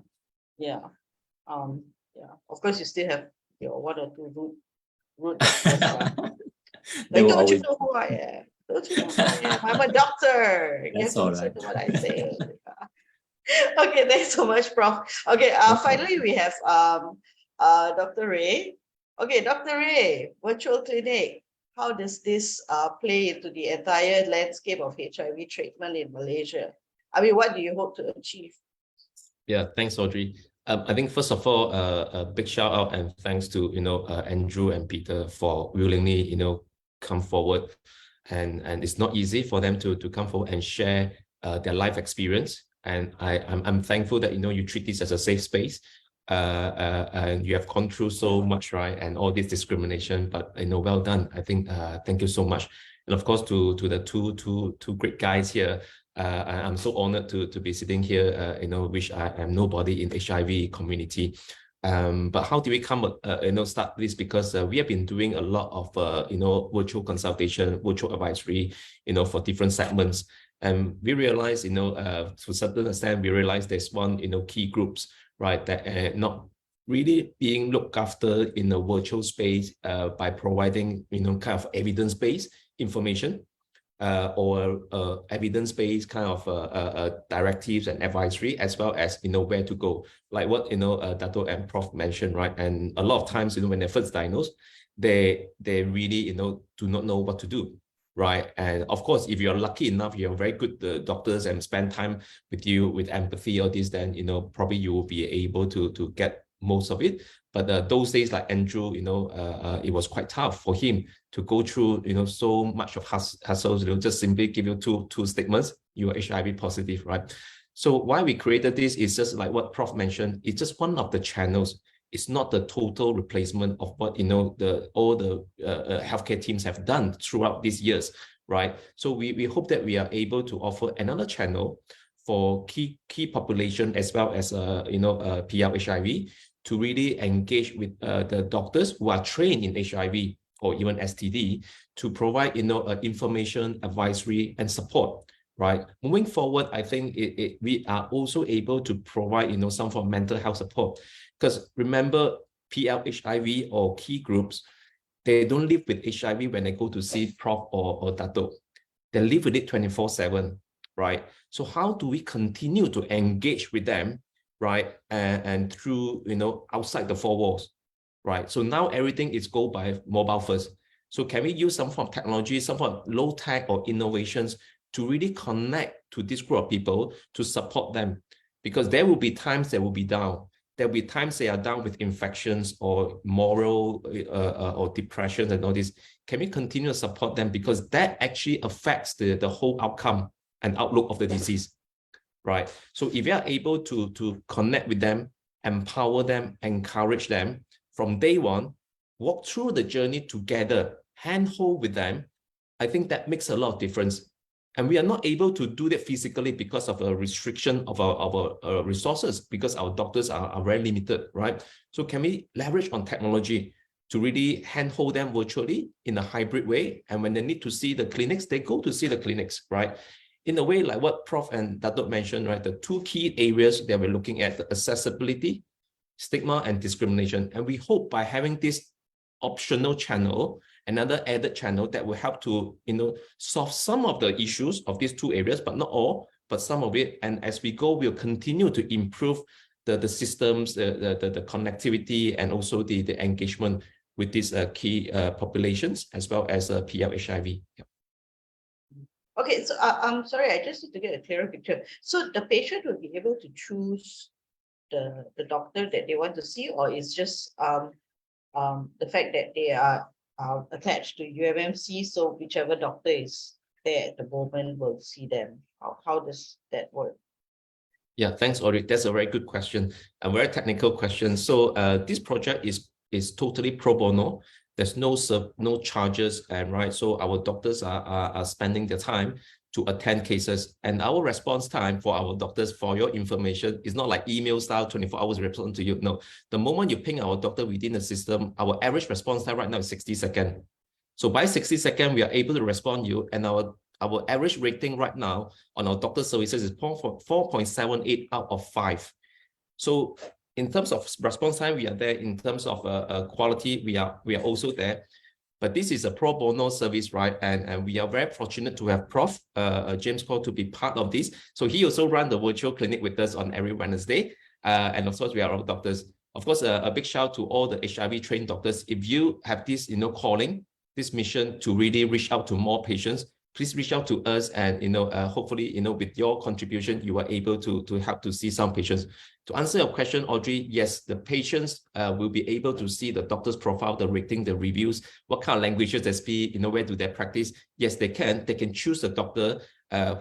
Yeah. Yeah. Of course, you still have your one or two rude doctors. Like, don't you know who I am? Don't you know who I am? I'm a doctor. You have That's to all listen right. to what I say. Okay, thanks so much, Prof. Okay, finally we have Dr. Ray. Okay, Dr. Ray, virtual clinic. How does this play into the entire landscape of HIV treatment in Malaysia? I mean, what do you hope to achieve? Yeah, thanks, Audrey. I think first of all, a big shout out and thanks to Andrew and Peter for willingly come forward, and it's not easy for them to come forward and share their life experience. And I'm thankful that you treat this as a safe space, and you have gone through so much, right, and all this discrimination. But well done. I think thank you so much, and of course to the two great guys here. I'm so honored to be sitting here, which I am nobody in HIV community. But how do we come, start this? Because we have been doing a lot of, virtual consultation, virtual advisory, for different segments. And we realize, to a certain extent, we realize there's one, key groups, right, that not really being looked after in a virtual space by providing, kind of evidence-based information. Or evidence-based kind of directives and advisory, as well as where to go, like what Dato and Prof mentioned, right? And a lot of times when they're first diagnosed, they really do not know what to do, right? And of course, if you're lucky enough, you're very good doctors and spend time with you with empathy or this, then probably you will be able to get most of it. But those days, like Andrew, it was quite tough for him to go through, so much of hassles. Just simply give you two statements: you are HIV positive, right? So why we created this is just like what Prof mentioned. It's just one of the channels. It's not the total replacement of what all the healthcare teams have done throughout these years, right? So we hope that we are able to offer another channel for key population as well as PL-HIV, to really engage with the doctors who are trained in HIV or even STD, to provide information, advisory, and support, right? Moving forward, I think we are also able to provide some form of mental health support, because remember, PL-HIV or key groups, they don't live with HIV when they go to see Prof or Dato. They live with it 24/7, right? So how do we continue to engage with them, right? And through, outside the four walls, right? So now everything is go by mobile first. So can we use some form of technology, some form of low tech or innovations to really connect to this group of people, to support them? Because there will be times they will be down. There will be times they are down with infections or moral or depression and all this. Can we continue to support them? Because that actually affects the whole outcome and outlook of the disease. Right. So if you are able to connect with them, empower them, encourage them from day one, walk through the journey together, handhold with them, I think that makes a lot of difference. And we are not able to do that physically because of a restriction of our resources, because our doctors are very limited, right? So can we leverage on technology to really handhold them virtually in a hybrid way? And when they need to see the clinics, they go to see the clinics, right? In a way, like what Prof and Dato mentioned, right? The two key areas that we're looking at: the accessibility, stigma, and discrimination. And we hope by having this optional channel, another added channel, that will help to, solve some of the issues of these two areas, but not all, but some of it. And as we go, we'll continue to improve the systems, the connectivity, and also the engagement with these key populations, as well as PL-HIV. Yep. Okay, so I'm sorry, I just need to get a clearer picture. So the patient will be able to choose the doctor that they want to see, or it's just the fact that they are attached to UMMC, so whichever doctor is there at the moment will see them. How does that work? Yeah, thanks, Audrey. That's a very good question, a very technical question. So this project is totally pro bono. There's no charges, and right, so our doctors are spending their time to attend cases. And our response time for our doctors, for your information, is not like email style 24 hours respond to you. No, the moment you ping our doctor within the system, our average response time right now is 60 seconds. So by 60 seconds, we are able to respond you, and our average rating right now on our doctor services is 4.78 out of 5. So in terms of response time, we are there. In terms of quality, we are also there. But this is a pro bono service, right? And we are very fortunate to have Prof. James Cole to be part of this. So he also runs the virtual clinic with us on every Wednesday. And of course, we are all doctors. Of course, a big shout to all the HIV trained doctors. If you have this, calling, this mission to really reach out to more patients, please reach out to us, and hopefully, with your contribution, you are able to help to see some patients. To answer your question, Audrey, yes, the patients will be able to see the doctor's profile, the rating, the reviews, what kind of languages they speak, where do they practice. Yes, they can. They can choose a doctor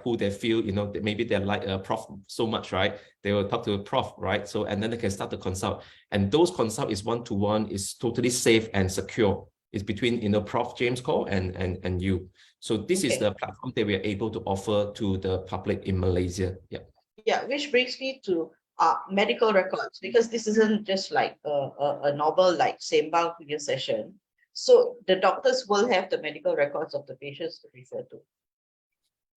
who they feel, maybe they like a prof so much, right? They will talk to a prof, right? So, and then they can start to consult. And those consult is one-to-one, is totally safe and secure. It's between, Prof. James Cole and you. So this is the platform that we are able to offer to the public in Malaysia. Yeah. Yeah, which brings me to medical records, because this isn't just like a normal like sembang video session. So the doctors will have the medical records of the patients to refer to.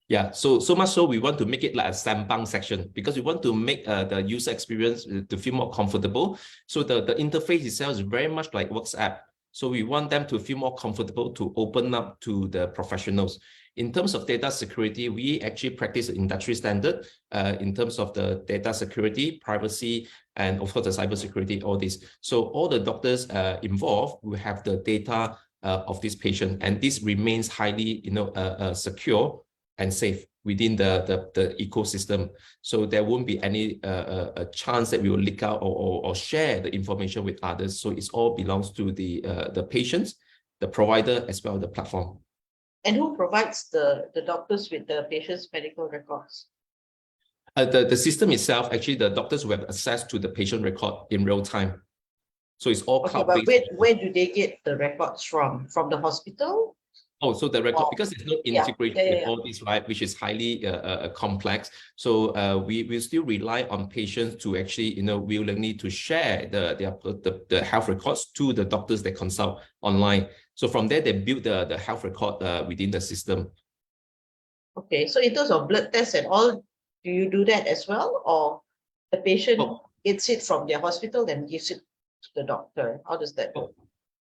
Yeah, so much so we want to make it like a sembang section, because we want to make the user experience to feel more comfortable. So the interface itself is very much like WhatsApp. So we want them to feel more comfortable to open up to the professionals. In terms of data security, we actually practice industry standard in terms of the data security, privacy, and of course the cybersecurity, all this. So all the doctors involved will have the data of this patient, and this remains highly secure and safe within the ecosystem. So there won't be any a chance that we will leak out or share the information with others. So it all belongs to the patients, the provider, as well as the platform. And who provides the doctors with the patient's medical records? The system itself, actually, the doctors will have access to the patient record in real time. So it's all cloud-based. But where do they get the records from? From the hospital? Oh, so the record, because there's no integration with all this, right, which is highly complex. So we still rely on patients to actually, willingly to share the health records to the doctors they consult online. So from there, they build the health record within the system. Okay, so in terms of blood tests and all, do you do that as well? Or the patient gets it from their hospital, then gives it to the doctor? How does that work?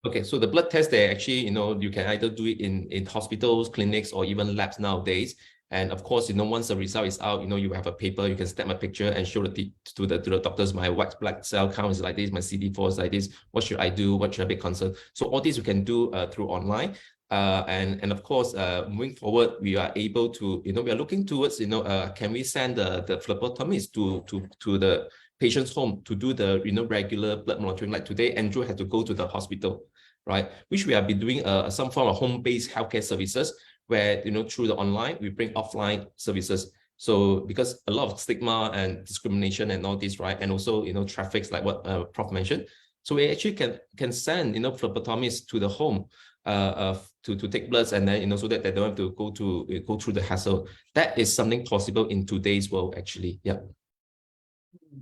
Okay, so the blood test, they actually, you can either do it in hospitals, clinics, or even labs nowadays. And of course, once the result is out, you have a paper, you can snap a picture and show it to the doctors. My white blood cell count is like this, my CD4 is like this. What should I do? What should I be concerned? So all this we can do through online. And of course, moving forward, we are able to, we are looking towards, can we send the phlebotomist to the patient's home to do the, regular blood monitoring? Like today, Andrew had to go to the hospital, right? Which we have been doing some form of home-based healthcare services where, through the online, we bring offline services. So because a lot of stigma and discrimination and all this, right? And also, traffics like what Prof mentioned. So we actually can send, phlebotomists to the home to take bloods, and then, so that they don't have to go through the hassle. That is something possible in today's world, actually. Yeah.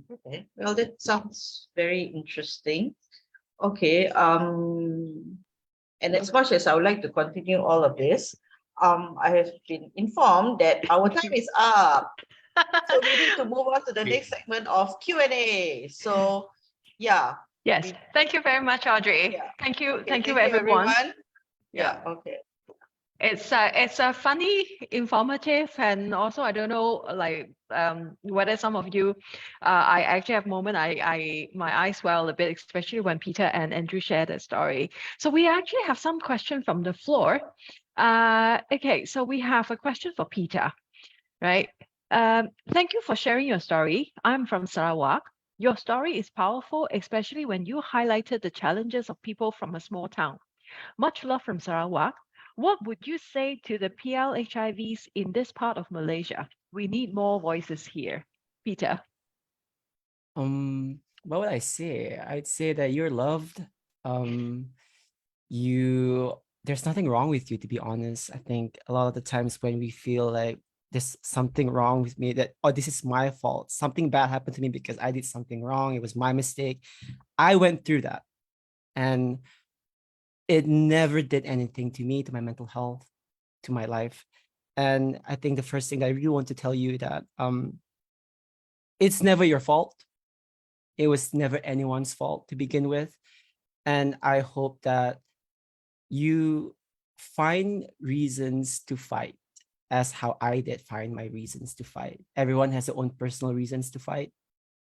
Okay, well, that sounds very interesting. Okay, and as much as I would like to continue all of this, I have been informed that our time is up. So we need to move on to the next segment of Q&A. So, yeah. Yes, thank you very much, Audrey. Yeah. Thank you, Okay, thank you everyone. Yeah, okay. It's a funny, informative, and also I don't know whether some of you I actually have moment my eyes well a bit, especially when Peter and Andrew share the story. So we actually have some question from the floor. Okay, so we have a question for Peter, right? Thank you for sharing your story. I'm from Sarawak. Your story is powerful, especially when you highlighted the challenges of people from a small town. Much love from Sarawak. What would you say to the PLHIVs in this part of Malaysia? We need more voices here. Peter. What would I say? I'd say that you're loved. There's nothing wrong with you, to be honest. I think a lot of the times when we feel like there's something wrong with me, that, oh, this is my fault. Something bad happened to me because I did something wrong. It was my mistake. I went through that. And it never did anything to me, to my mental health, to my life. And I think the first thing that I really want to tell you that it's never your fault. It was never anyone's fault to begin with. And I hope that you find reasons to fight, as how I did find my reasons to fight. Everyone has their own personal reasons to fight.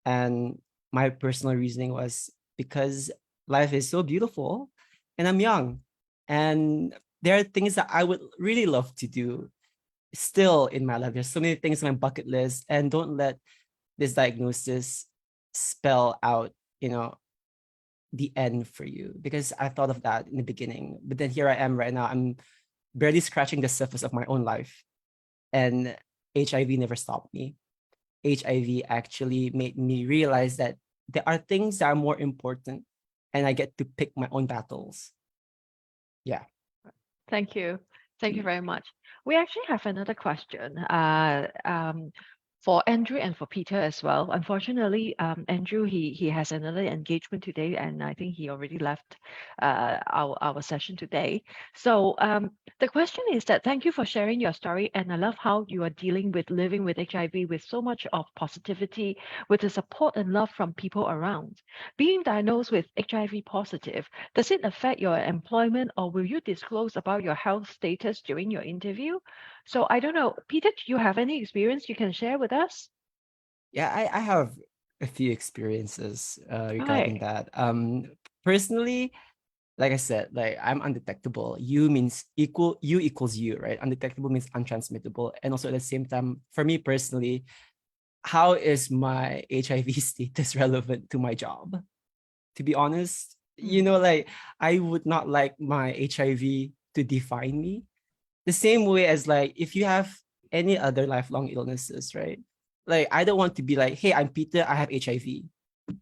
And my personal reasoning was because life is so beautiful and I'm young. And there are things that I would really love to do still in my life. There's so many things on my bucket list, and don't let this diagnosis spell out, the end for you, because I thought of that in the beginning. But then here I am right now. I'm barely scratching the surface of my own life. And HIV never stopped me. HIV actually made me realize that there are things that are more important, and I get to pick my own battles. Yeah. Thank you. Thank you very much. We actually have another question for Andrew and for Peter as well. Unfortunately, Andrew, he has another engagement today, and I think he already left our session today. So the question is that, thank you for sharing your story, and I love how you are dealing with living with HIV with so much of positivity, with the support and love from people around. Being diagnosed with HIV positive, does it affect your employment, or will you disclose about your health status during your interview? So I don't know, Peter, do you have any experience you can share with us? Yeah, I have a few experiences regarding Right. that. Personally, like I said, like I'm undetectable. U means equal, U equals U, right? Undetectable means untransmittable. And also at the same time, for me personally, how is my HIV status relevant to my job? To be honest, like I would not like my HIV to define me. The same way as, like, if you have any other lifelong illnesses, right? Like, I don't want to be like, hey, I'm Peter, I have HIV.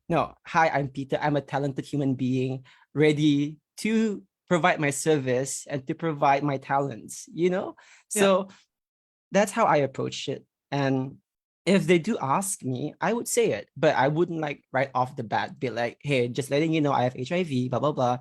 No, hi, I'm Peter, I'm a talented human being ready to provide my service and to provide my talents, So that's how I approach it. And if they do ask me, I would say it, but I wouldn't like right off the bat be like, hey, just letting you know I have HIV, blah, blah, blah.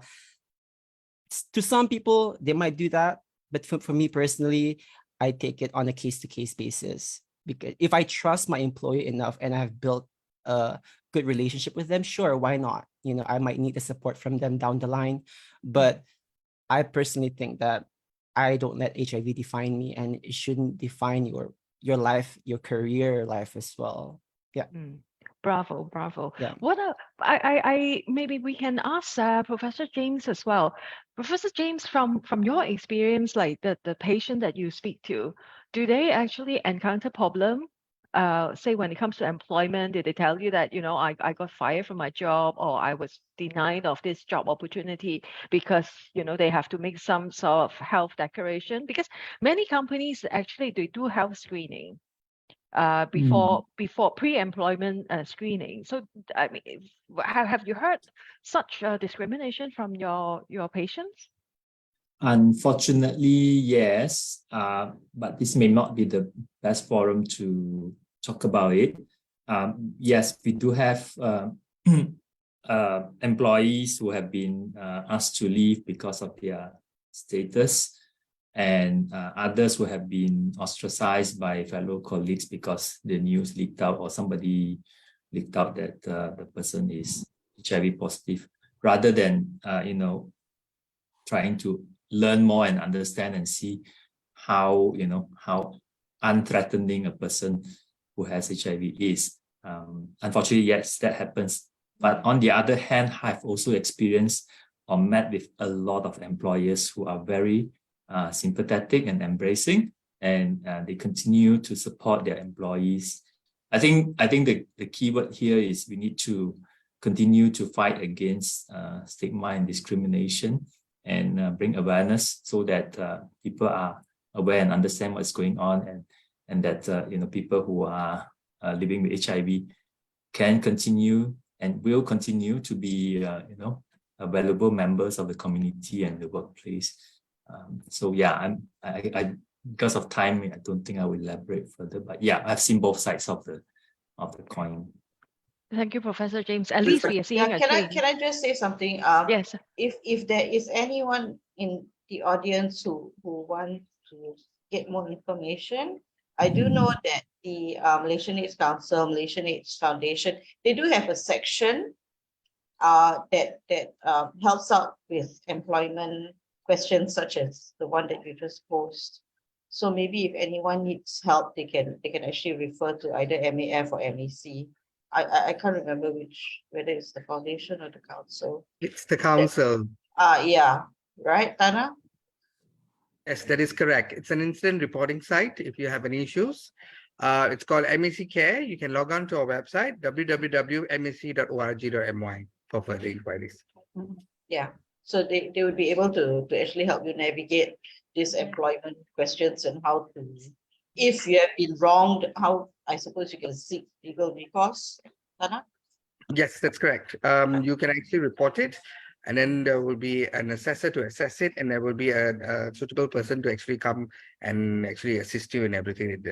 To some people, they might do that. But for me personally, I take it on a case-to-case basis, because if I trust my employer enough and I've built a good relationship with them, sure, why not? I might need the support from them down the line. But I personally think that I don't let HIV define me, and it shouldn't define your life, your career life as well. Yeah. Bravo, bravo. Yeah. I maybe we can ask Professor James as well. Professor James, from your experience, like the patient that you speak to, do they actually encounter problem? Say when it comes to employment, did they tell you that, I got fired from my job, or I was denied of this job opportunity because, they have to make some sort of health declaration? Because many companies actually, they do health screening before pre-employment screening. So I mean, have you heard such discrimination from your patients? Unfortunately, yes, but this may not be the best forum to talk about it. Yes, we do have employees who have been asked to leave because of their status, and others who have been ostracized by fellow colleagues because the news leaked out, or somebody leaked out that the person is HIV positive, rather than trying to learn more and understand and see how unthreatening a person who has HIV is. Unfortunately, yes, that happens. But on the other hand, I've also experienced or met with a lot of employers who are very sympathetic and embracing, and they continue to support their employees. I think the key word here is we need to continue to fight against stigma and discrimination, and bring awareness so that people are aware and understand what's going on, and that people who are living with HIV can continue and will continue to be valuable members of the community and the workplace. So yeah, I because of time, I don't think I will elaborate further. But yeah, I've seen both sides of the coin. Thank you, Professor James. At least we are seeing a can change. I just say something? Yes. If there is anyone in the audience who want to get more information, I do know that the Malaysian AIDS Council, Malaysian AIDS Foundation, they do have a section that helps out with employment questions such as the one that you just posed. So maybe if anyone needs help, they can actually refer to either MAF or MEC. I can't remember whether it's the foundation or the council. It's the council. Yeah, right, Tana? Yes, that is correct. It's an incident reporting site if you have any issues. It's called MEC Care. You can log on to our website, www.mec.org.my for further inquiries. Yeah, so they would be able to actually help you navigate these employment questions and how to, if you have been wronged, how I suppose you can seek legal recourse, Tana? Yes, that's correct. You can actually report it, and then there will be an assessor to assess it, and there will be a suitable person to actually come and actually assist you in everything.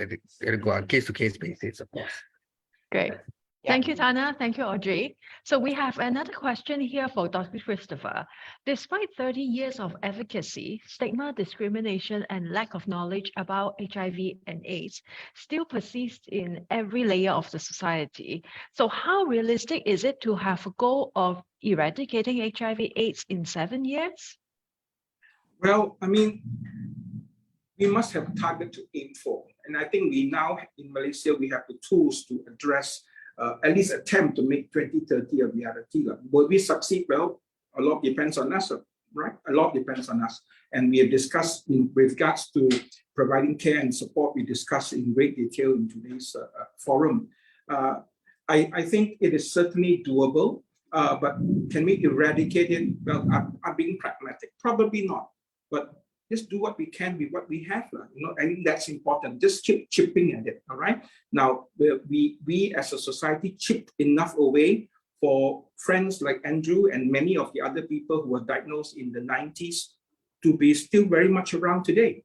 It'll go on case-to-case basis, of course. Great. Thank you, Tana. Thank you, Audrey. So we have another question here for Dr. Christopher. Despite 30 years of advocacy, stigma, discrimination, and lack of knowledge about HIV and AIDS still persist in every layer of the society. So how realistic is it to have a goal of eradicating HIV/AIDS in 7 years? Well, I mean, we must have a target to aim for. And I think we now, in Malaysia, we have the tools to address, at least attempt to make 2030 a reality. Will we succeed? Well, a lot depends on us, right? A lot depends on us. And we have discussed in regards to providing care and support, we discussed in great detail in today's forum. I think it is certainly doable, but can we eradicate it? Well, I'm being pragmatic. Probably not, but just do what we can with what we have. I think that's important. Just keep chipping at it, all right? Now, we as a society chipped enough away for friends like Andrew and many of the other people who were diagnosed in the 90s to be still very much around today,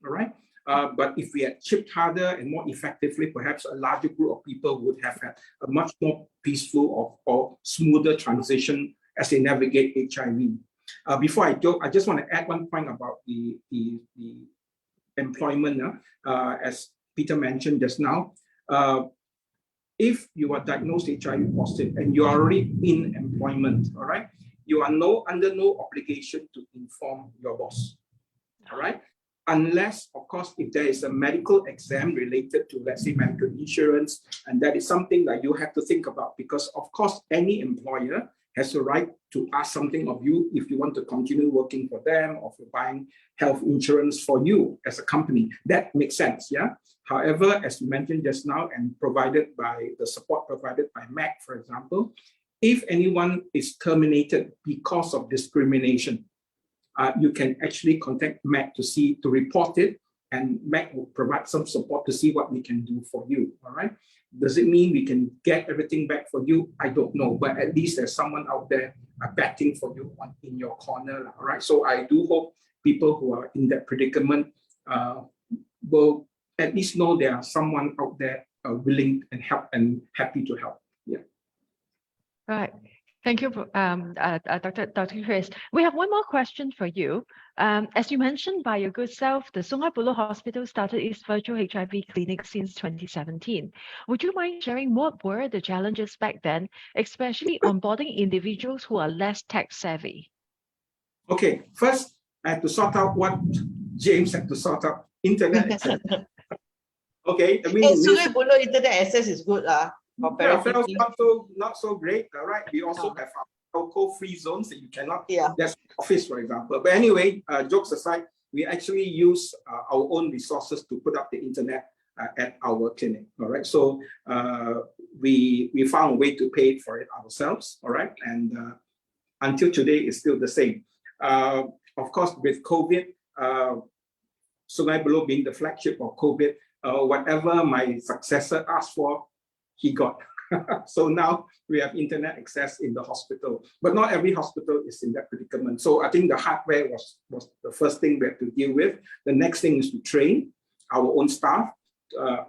all right? But if we had chipped harder and more effectively, perhaps a larger group of people would have had a much more peaceful or smoother transition as they navigate HIV. Before I go, I just want to add one point about the employment. As Peter mentioned just now, if you are diagnosed HIV positive and you are already in employment, all right, you are under no obligation to inform your boss, all right? Unless, of course, if there is a medical exam related to, let's say, medical insurance, and that is something that you have to think about, because, of course, any employer has a right to ask something of you if you want to continue working for them or for buying health insurance for you as a company. That makes sense, yeah? However, as you mentioned just now, and provided by the support provided by MAC, for example, if anyone is terminated because of discrimination, you can actually contact MAC to report it, and MAC will provide some support to see what we can do for you, all right? Does it mean we can get everything back for you? I don't know, but at least there's someone out there betting for you in your corner, all right? So I do hope people who are in that predicament will at least know there are someone out there willing and happy to help. Yeah. Right. Thank you, Dr. Chris. We have one more question for you. As you mentioned by your good self, the Sungai Buloh Hospital started its virtual HIV clinic since 2017. Would you mind sharing what were the challenges back then, especially onboarding individuals who are less tech savvy? Okay, first I have to sort out what James had to sort out, internet access. Okay, I mean, Sungai Buloh internet access is good. Not so great, all right? We also have our telco-free zones that you cannot, that's office, for example. But anyway, jokes aside, we actually use our own resources to put up the internet at our clinic, all right? So we found a way to pay for it ourselves, all right? And until today, it's still the same. Of course, with COVID, Sungai Buloh being the flagship of COVID, whatever my successor asked for, he got. So now we have internet access in the hospital, but not every hospital is in that predicament. So I think the hardware was the first thing we have to deal with. The next thing is to train our own staff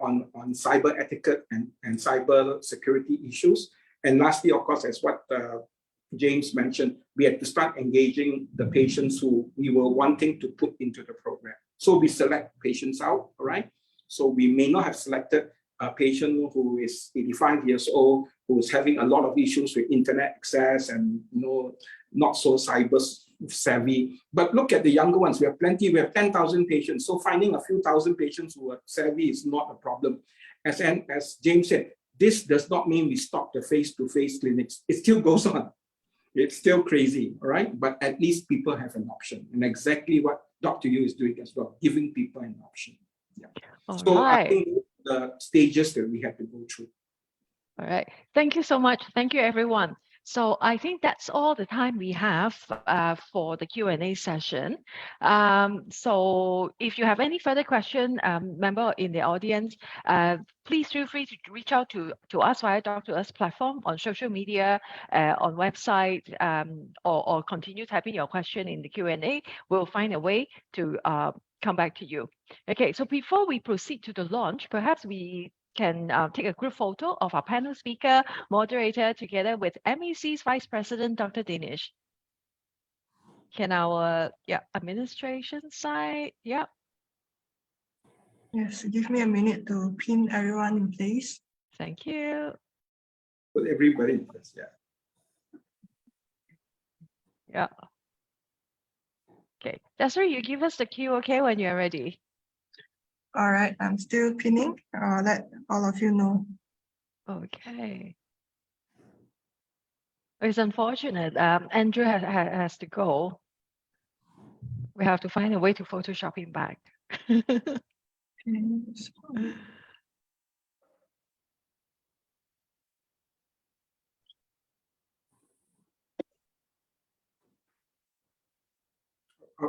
on cyber etiquette and cyber security issues. And lastly, of course, as what James mentioned, we had to start engaging the patients who we were wanting to put into the program. So we select patients out, all right? So we may not have selected a patient who is 85 years old, who is having a lot of issues with internet access and not so cyber savvy. But look at the younger ones. We have plenty. We have 10,000 patients. So finding a few thousand patients who are savvy is not a problem. As James said, this does not mean we stop the face-to-face clinics. It still goes on. It's still crazy, all right? But at least people have an option. And exactly what Dr.U is doing as well, giving people an option. Yeah. So I think the stages that we have to go through. All right. Thank you so much. Thank you, everyone. So I think that's all the time we have for the Q&A session. So if you have any further question, member in the audience, please feel free to reach out to us via Doc2US platform on social media, on website, or continue typing your question in the Q&A. We'll find a way to come back to you. Okay, so before we proceed to the launch, perhaps we can take a group photo of our panel speaker, moderator, together with MEC's Vice President, Dr. Dinesh. Can our administration side, Yes, give me a minute to pin everyone in place. Thank you. Put everybody in place, Yeah. Okay, Desiree, you give us the cue, okay, when you're ready. All right, I'm still pinning. I'll let all of you know. Okay. It's unfortunate. Andrew has to go. We have to find a way to Photoshop him back.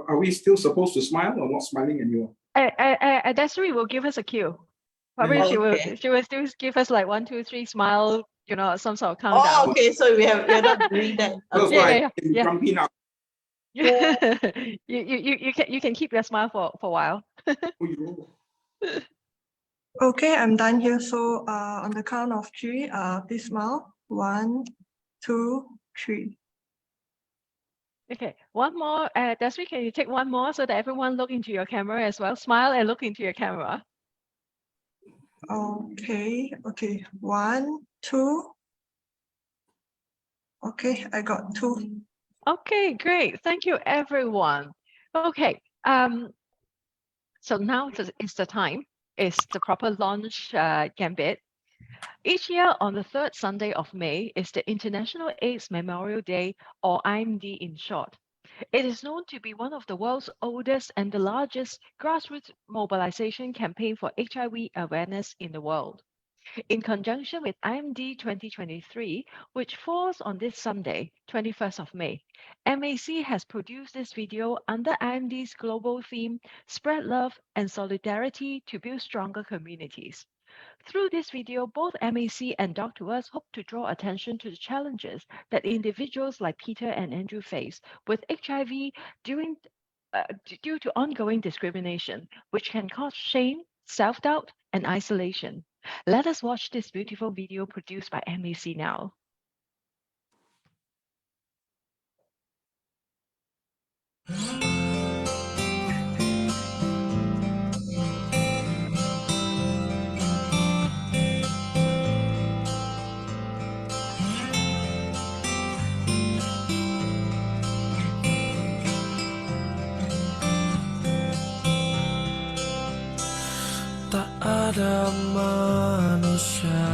Are we still supposed to smile or not smiling anymore? Desiree will give us a cue. Probably she will still give us like 1, 2, 3 smile, some sort of countdown. Oh, okay. So we're not doing that. Yeah. Grumpy now. You can keep your smile for a while. Okay, I'm done here. So on the count of 3, please smile. 1, 2, 3. Okay, one more. Desiree, can you take one more so that everyone look into your camera as well? Smile and look into your camera. Okay. 1, 2. Okay, I got 2. Okay, great. Thank you, everyone. Okay, so now it's the time. It's the proper launch gambit. Each year on the 3rd Sunday of May is the International AIDS Memorial Day, or IMD in short. It is known to be one of the world's oldest and the largest grassroots mobilization campaign for HIV awareness in the world. In conjunction with IMD 2023, which falls on this Sunday, 21st of May, MAC has produced this video under IMD's global theme, Spread Love and Solidarity to Build Stronger Communities. Through this video, both MAC and Doc2US hope to draw attention to the challenges that individuals like Peter and Andrew face with HIV due to ongoing discrimination, which can cause shame, self-doubt, and isolation. Let us watch this beautiful video produced by MAC now. Tak ada manusia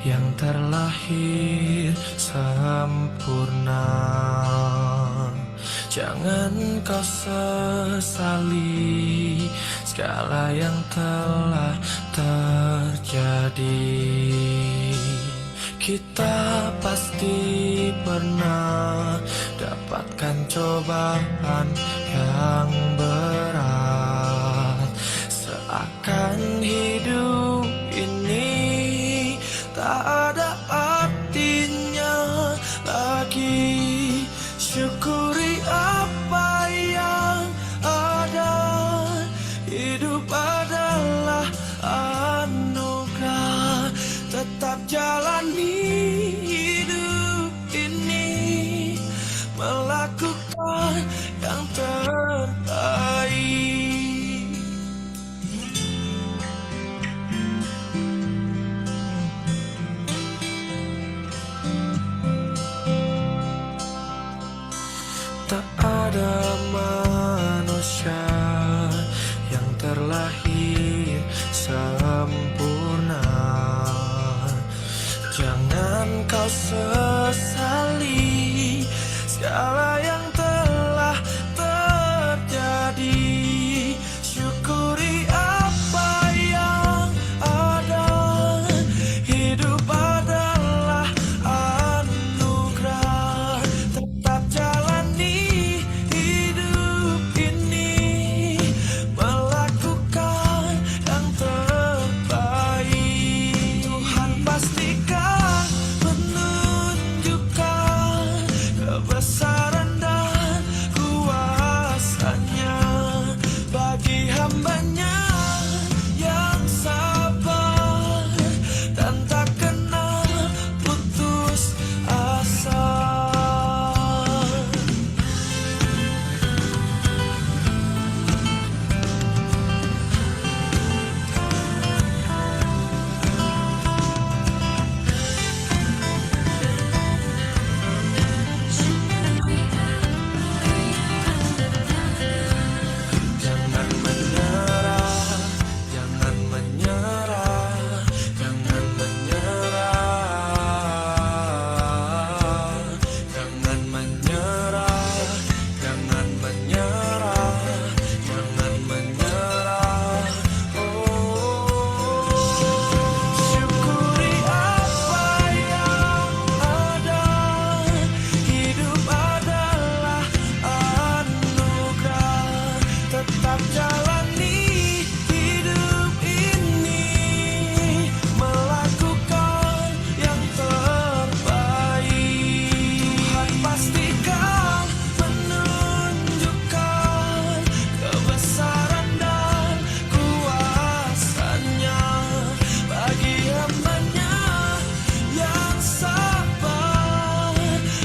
yang terlahir sempurna. Jangan kau sesali segala yang telah terjadi. Kita pasti pernah dapatkan cobaan yang berat. Seakan hidup ini tak adalah anugerah. Tetap jalani hidup ini, melakukan yang terbaik. Tak ada manusia yang terlahir sempurna. Jangan kau sesali segala yang telah terjadi. Syukuri apa yang ada. Hidup adalah anugerah. Tetap jalani hidup ini, melakukan yang terbaik. Tuhan pastikan menunjukkan kebesaran dan kuasanya bagi hambanya yang sabar dan tak kenal putus asa. Jangan menyerah, jangan menyerah, jangan menyerah. Jangan menyerah, jangan menyerah, jangan menyerah. Oh, syukuri apa yang ada. Hidup adalah anugerah. Tetap jalani hidup ini, melakukan yang terbaik. Tuhan pastikan menunjukkan kebesaran dan kuasanya bagi hambanya yang sabar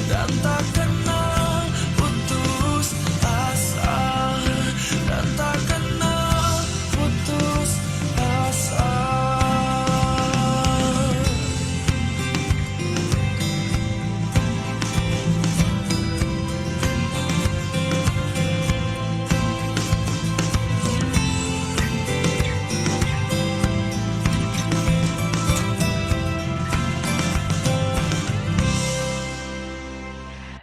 dan tak kenal putus asa, dan tak kenal putus asa.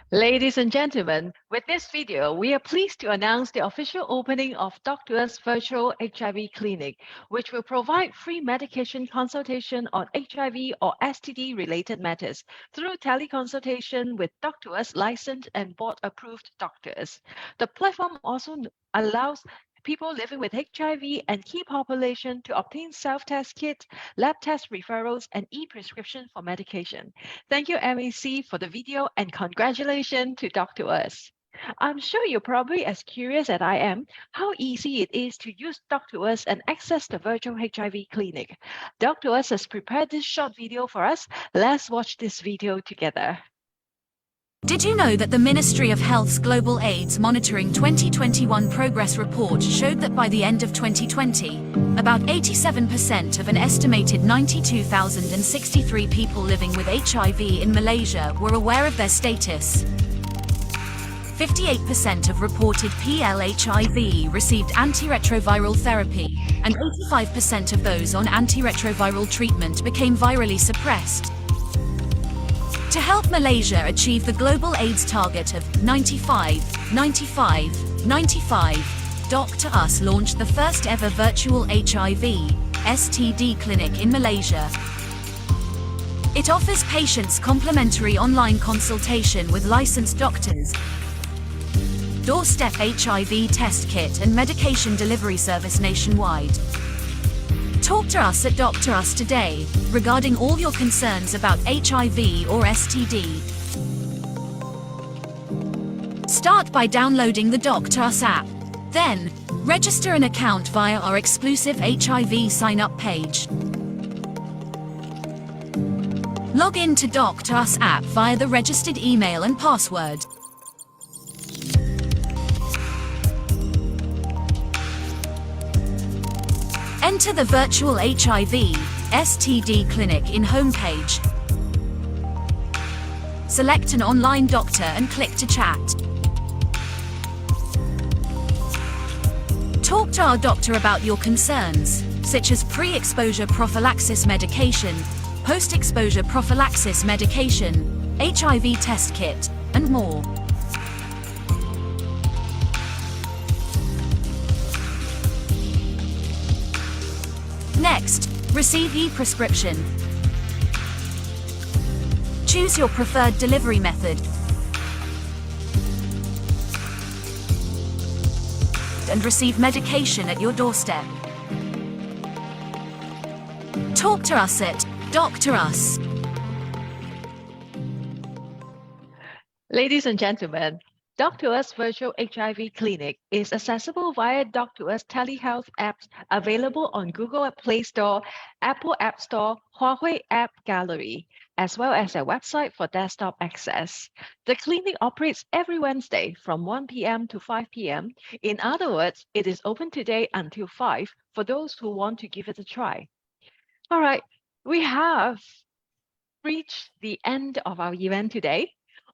Ladies and gentlemen, with this video, we are pleased to announce the official opening of DOC2US Virtual HIV Clinic, which will provide free medication consultation on HIV or STD-related matters through teleconsultation with DOC2US licensed and board-approved doctors. The platform also allows people living with HIV and key population to obtain self-test kits, lab test referrals, and e-prescription for medication. Thank you, MEC, for the video, and congratulations to DOC2US. I'm sure you're probably as curious as I am how easy it is to use DOC2US and access the virtual HIV clinic. DOC2US has prepared this short video for us. Let's watch this video together. Did you know that the Ministry of Health's Global AIDS Monitoring 2021 Progress Report showed that by the end of 2020, about 87% of an estimated 92,063 people living with HIV in Malaysia were aware of their status? 58% of reported PL-HIV received antiretroviral therapy, and 85% of those on antiretroviral treatment became virally suppressed. To help Malaysia achieve the global AIDS target of 95, 95, 95, DOC2US launched the first ever virtual HIV, STD clinic in Malaysia. It offers patients complimentary online consultation with licensed doctors, doorstep HIV test kit and medication delivery service nationwide. Talk to us at DOC2US today regarding all your concerns about HIV or STD. Start by downloading the DOC2US app. Then, Register an account via our exclusive HIV sign-up page. Log in to DOC2US app via the registered email and password. Enter the virtual HIV STD clinic in homepage. Select an online doctor and click to chat. Talk to our doctor about your concerns, such as pre-exposure prophylaxis medication, post-exposure prophylaxis medication, HIV test kit, and more. Next, receive e-prescription. Choose your preferred delivery method and receive medication at your doorstep. Talk to us at DOC2US. Ladies and gentlemen, DOC2US Virtual HIV Clinic is accessible via DOC2US telehealth apps available on Google Play Store, Apple App Store, Huawei App Gallery, as well as a website for desktop access. The clinic operates every Wednesday from 1 p.m. to 5 p.m. In other words, it is open today until 5 for those who want to give it a try. All right, we have reached the end of our event today.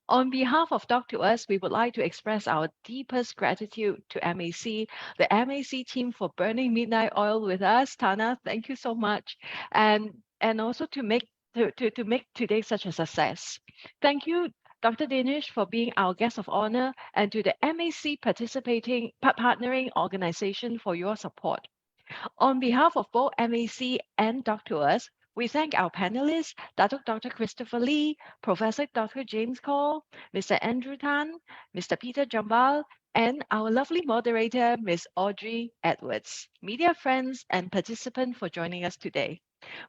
On behalf of DOC2US, we would like to express our deepest gratitude to MAC, the MAC team for burning midnight oil with us. Tana, thank you so much. And also to make today such a success. Thank you, Dr. Dinesh, for being our guest of honor, and to the MAC partnering organization for your support. On behalf of both MAC and DOC2US, we thank our panelists, Dr. Christopher Lee, Professor Dr. James Cole, Mr. Andrew Tan, Mr. Peter Jambal, and our lovely moderator, Ms. Audrey Edwards. Media friends and participants for joining us today.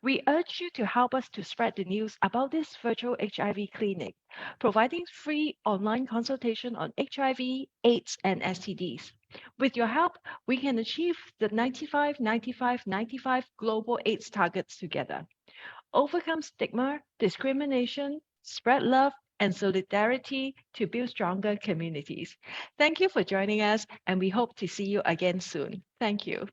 We urge you to help us to spread the news about this virtual HIV clinic, providing free online consultation on HIV, AIDS, and STDs. With your help, we can achieve the 95-95-95 global AIDS targets together. Overcome stigma, discrimination, spread love, and solidarity to build stronger communities. Thank you for joining us, and we hope to see you again soon. Thank you.